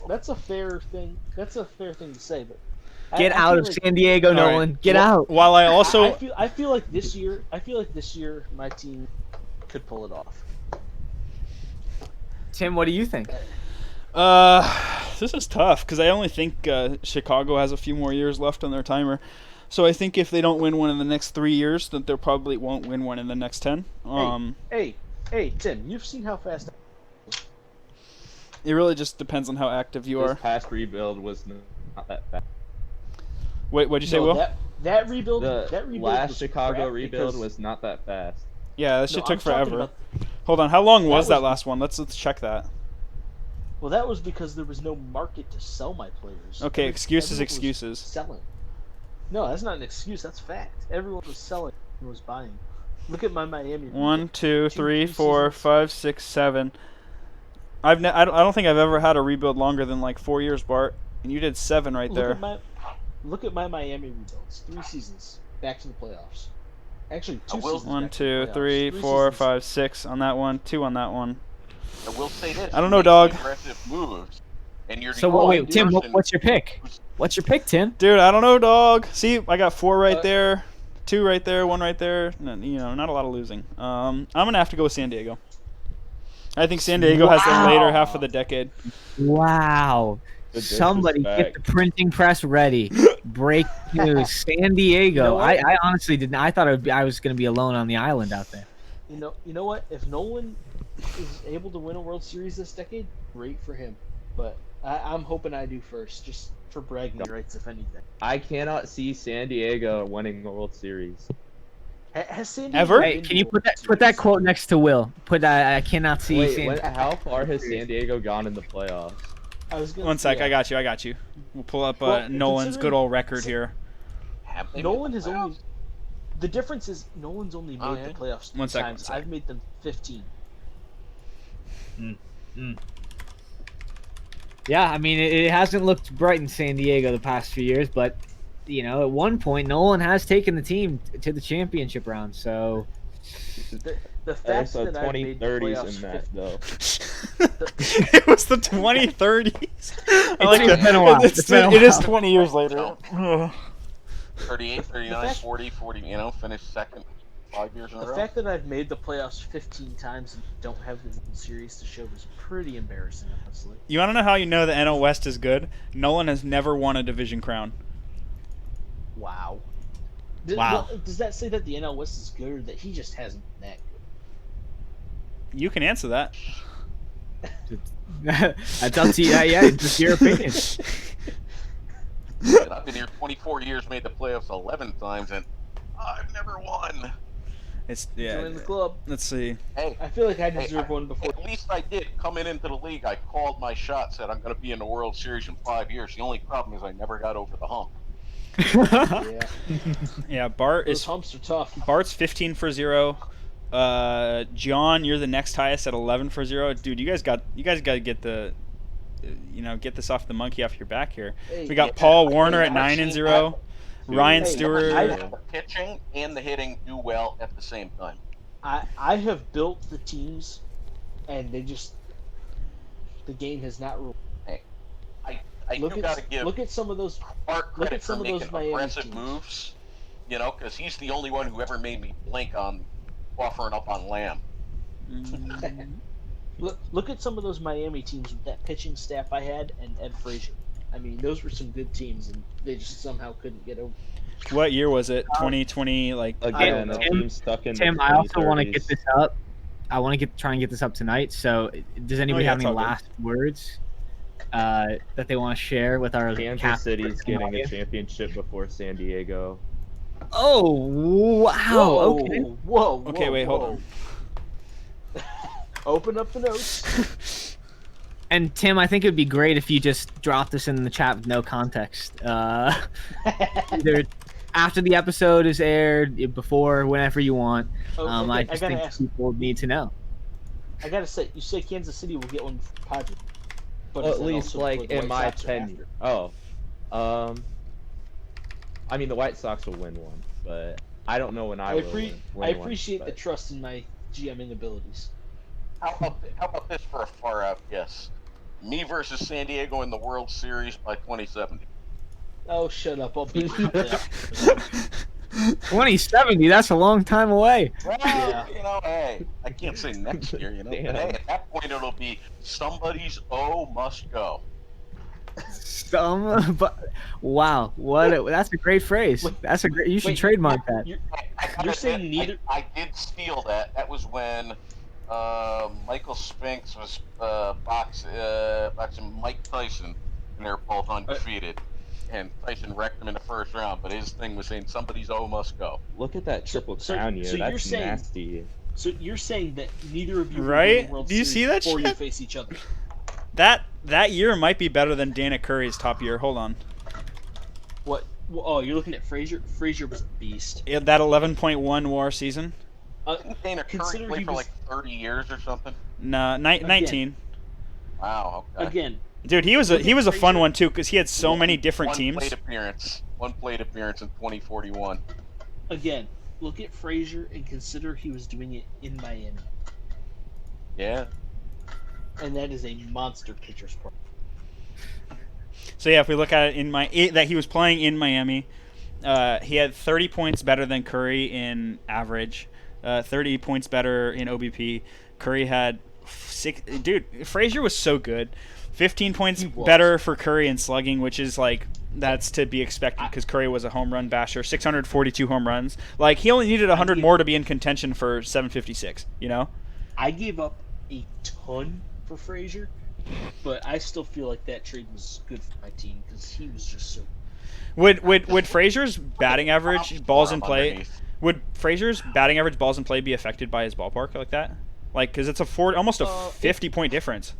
that's a fair thing. That's a fair thing to say, but Get I out feel of like- San Diego, All right. Nolan. Get out. While I also I feel like this year my team could pull it off. Tim, what do you think? This is tough because I only think Chicago has a few more years left on their timer. So I think if they don't win one in the next 3 years, that they probably won't win one in the next 10. Hey, Tim, you've seen how fast. It really just depends on how active you This are. past rebuild was not that fast. Wait, what'd you say, No, Will? that rebuild. The that rebuild last was Chicago crap rebuild because- was not that fast. Yeah, that shit No, took I'm talking forever. about- Hold on, how long was That that was- last one? Let's check that. Well, that was because there was no market to sell my players. Okay, excuses, Everyone was excuses. Selling. No, that's not an excuse. That's fact. Everyone was selling. Everyone was buying. Look at my Miami. 1, 2, 3, Two 4, seasons. 5, 6, 7. I don't think I've ever had a rebuild longer than like 4 years, Bart. And you did 7 right there. Look at my Miami rebuilds. 3 seasons back to the playoffs. Actually, 2 I will- seasons. 1, back to the 2, playoffs. 3, 3 4, seasons. 5, 6 on that one, 2 on that one. I will say this. I don't you know, make dog. Aggressive moves, and you're the So only wait, Tim, person what's your pick? who's- What's your pick, Tim? Dude, I don't know, dog. See, I got 4 right there, 2 right there, 1 right there. You know, not a lot of losing. I'm gonna have to go with San Diego. I think San Diego has the later half of the decade. Wow. The Somebody get disrespect. the printing press ready. Break news. San Diego. You know what? I honestly didn't. I thought I was going to be alone on the island out there. You know what? If Nolan is able to win a World Series this decade, great for him. But I'm hoping I do first, just for bragging rights, if anything. I cannot see San Diego winning the World Series. Has San Diego Ever? Hey, been can to you a put that World Series? quote next to Will? Put that. I cannot see. Wait, San how far has San Diego gone in the playoffs? I was gonna 1 sec, yeah. I got you. We'll pull up Well, Nolan's good considering- old record here. Have they Nolan made has the only. playoffs? The difference is Nolan's only made Oh, the yeah? playoffs 1 3 sec, times. 1 sec. I've made them 15. Yeah, I mean it hasn't looked bright in San Diego the past few years, but you know at one point Nolan has taken the team to the championship round. So The fact There's a that I've made the 2030s playoffs in that, 15 though. It was the 2030s. I like It's that. been a while. It's It's been a it is while. 20 years later. Ugh. 38, 39, fact- 40, 40, finished second 5 years in a The row. fact that I've made the playoffs 15 times and don't have the World Series to show is pretty embarrassing, honestly. You want to know how you know the NL West is good? Nolan has never won a division crown. Wow. Wow. Does that say that the NL West is good or that he just hasn't been that You can answer that. that's up to you. Yeah, it's just your opinion. And I've been here 24 years, made the playoffs 11 times, and I've never won. It's good? yeah. Join the club. Let's see. Hey, I feel like I Hey, deserve one before. at least I did. Coming into the league, I called my shot, said I'm going to be in the World Series in 5 years. The only problem is I never got over the hump. Yeah. Yeah, Bart Those is humps are tough. Bart's 15 for 0. John, you're the next highest at 11 for 0. Dude, you guys got to get the get this off the monkey off your back here. Hey, We got yeah, Paul hey, Warner at I've 9 and seen 0. Ryan Hey, Stewart. I- The pitching and the hitting do well at the same time. I have built the teams, and the game has not. I do got to give Look at some of those. Bart look credit at some for of those making Miami aggressive teams. moves, because he's the only one who ever made me blink on offering up on Lamb. Look at some of those Miami teams with that pitching staff I had and Ed Frazier. I mean, those were some good teams, and they just somehow couldn't get over. What year was it? 2020 Again, a Tim- team stuck in Tim, the I also want to 2030s. get this up. I want to try and get this up tonight. So, does anybody yeah, have it's any all good. last words that they want to share with our Kansas City's cast- getting a championship before San Diego. Oh wow! Okay. Whoa! Okay, wait, hold on. Open up the notes. And Tim, I think it would be great if you just dropped this in the chat with no context. Either after the episode is aired, before, whenever you want. Okay, I just gotta think ask. people need to know. I gotta say, you say Kansas City will get one for Padres, but Well, is at that least, also like, for the in White my Sox or opinion. after? I mean, the White Sox will win one, but I don't know when I will win I one, appreciate the but- trust in my GMing abilities. How about this for a far out guess? Me versus San Diego in the World Series by 2070. Oh, shut up! I'll beat you. 2070, that's a long time away. Well, Yeah. hey, I can't say next year, but hey, at that point it'll be somebody's must go. But wow, that's a great phrase. That's a great. You should Wait, trademark that. You're saying neither. I did steal that. That was when Michael Spinks was boxing Mike Tyson, and they're both undefeated. And Tyson wrecked him in the first round, but his thing was saying somebody's must go. Look at that triple So- crown year. so you're That's saying- nasty. So you're saying that neither of you will Right? win the World Do you Series see that before you shit? face each other? That year might be better than Dana Curry's top year. Hold on. What? Oh, you're looking at Frazier. Frazier was a beast. Yeah, that 11.1 WAR season. Didn't Dana Curry Consider play he for was- like 30 years or something? Nah, 19. Wow. Okay. Again, Dude, he was a fun Frazier- one too because he had so many different One teams. plate appearance in 2041. again, look at Frazier and consider he was doing it in Miami, Yeah. and that is a monster pitcher's park. So yeah, if we look at it that he was playing in Miami, he had 30 points better than Curry in average, 30 points better in OBP. Curry had dude, Frazier was so good. 15 points He was. better for Curry in slugging, which is like that's to be expected because Curry was a home run basher. 642 home runs. Like he only needed 100 more to be in contention for 756. You know. I gave up a ton for Frazier, but I still feel like that trade was good for my team because he was just so. Would Frazier's batting average, balls in play, Underneath. would Frazier's batting average, balls in play be affected by his ballpark like that? Like, because it's almost a 50-point difference.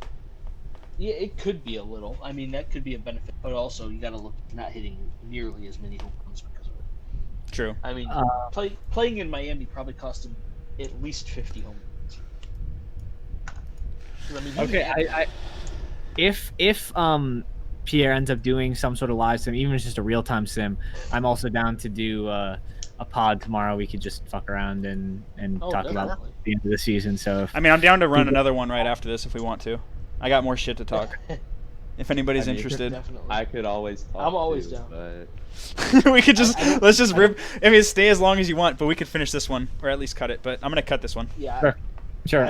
Yeah, it could be a little. I mean, that could be a benefit, but also you got to look at not hitting nearly as many home runs because of it. True. I mean, playing in Miami probably cost him at least 50 home runs. 'Cause, I mean, he Okay, had- if Pierre ends up doing some sort of live sim, even if it's just a real time sim, I'm also down to do a pod tomorrow. We could just fuck around and talk about definitely. the end of the season. So I mean, I'm down to run another one right after this if we want to. I got more shit to talk. If anybody's I mean, interested, Definitely. I could always talk. I'm always too, down. But we could just I don't- let's just rip. I mean, stay as long as you want, but we could finish this one or at least cut it. But I'm gonna cut this one. Yeah. Sure. Sure.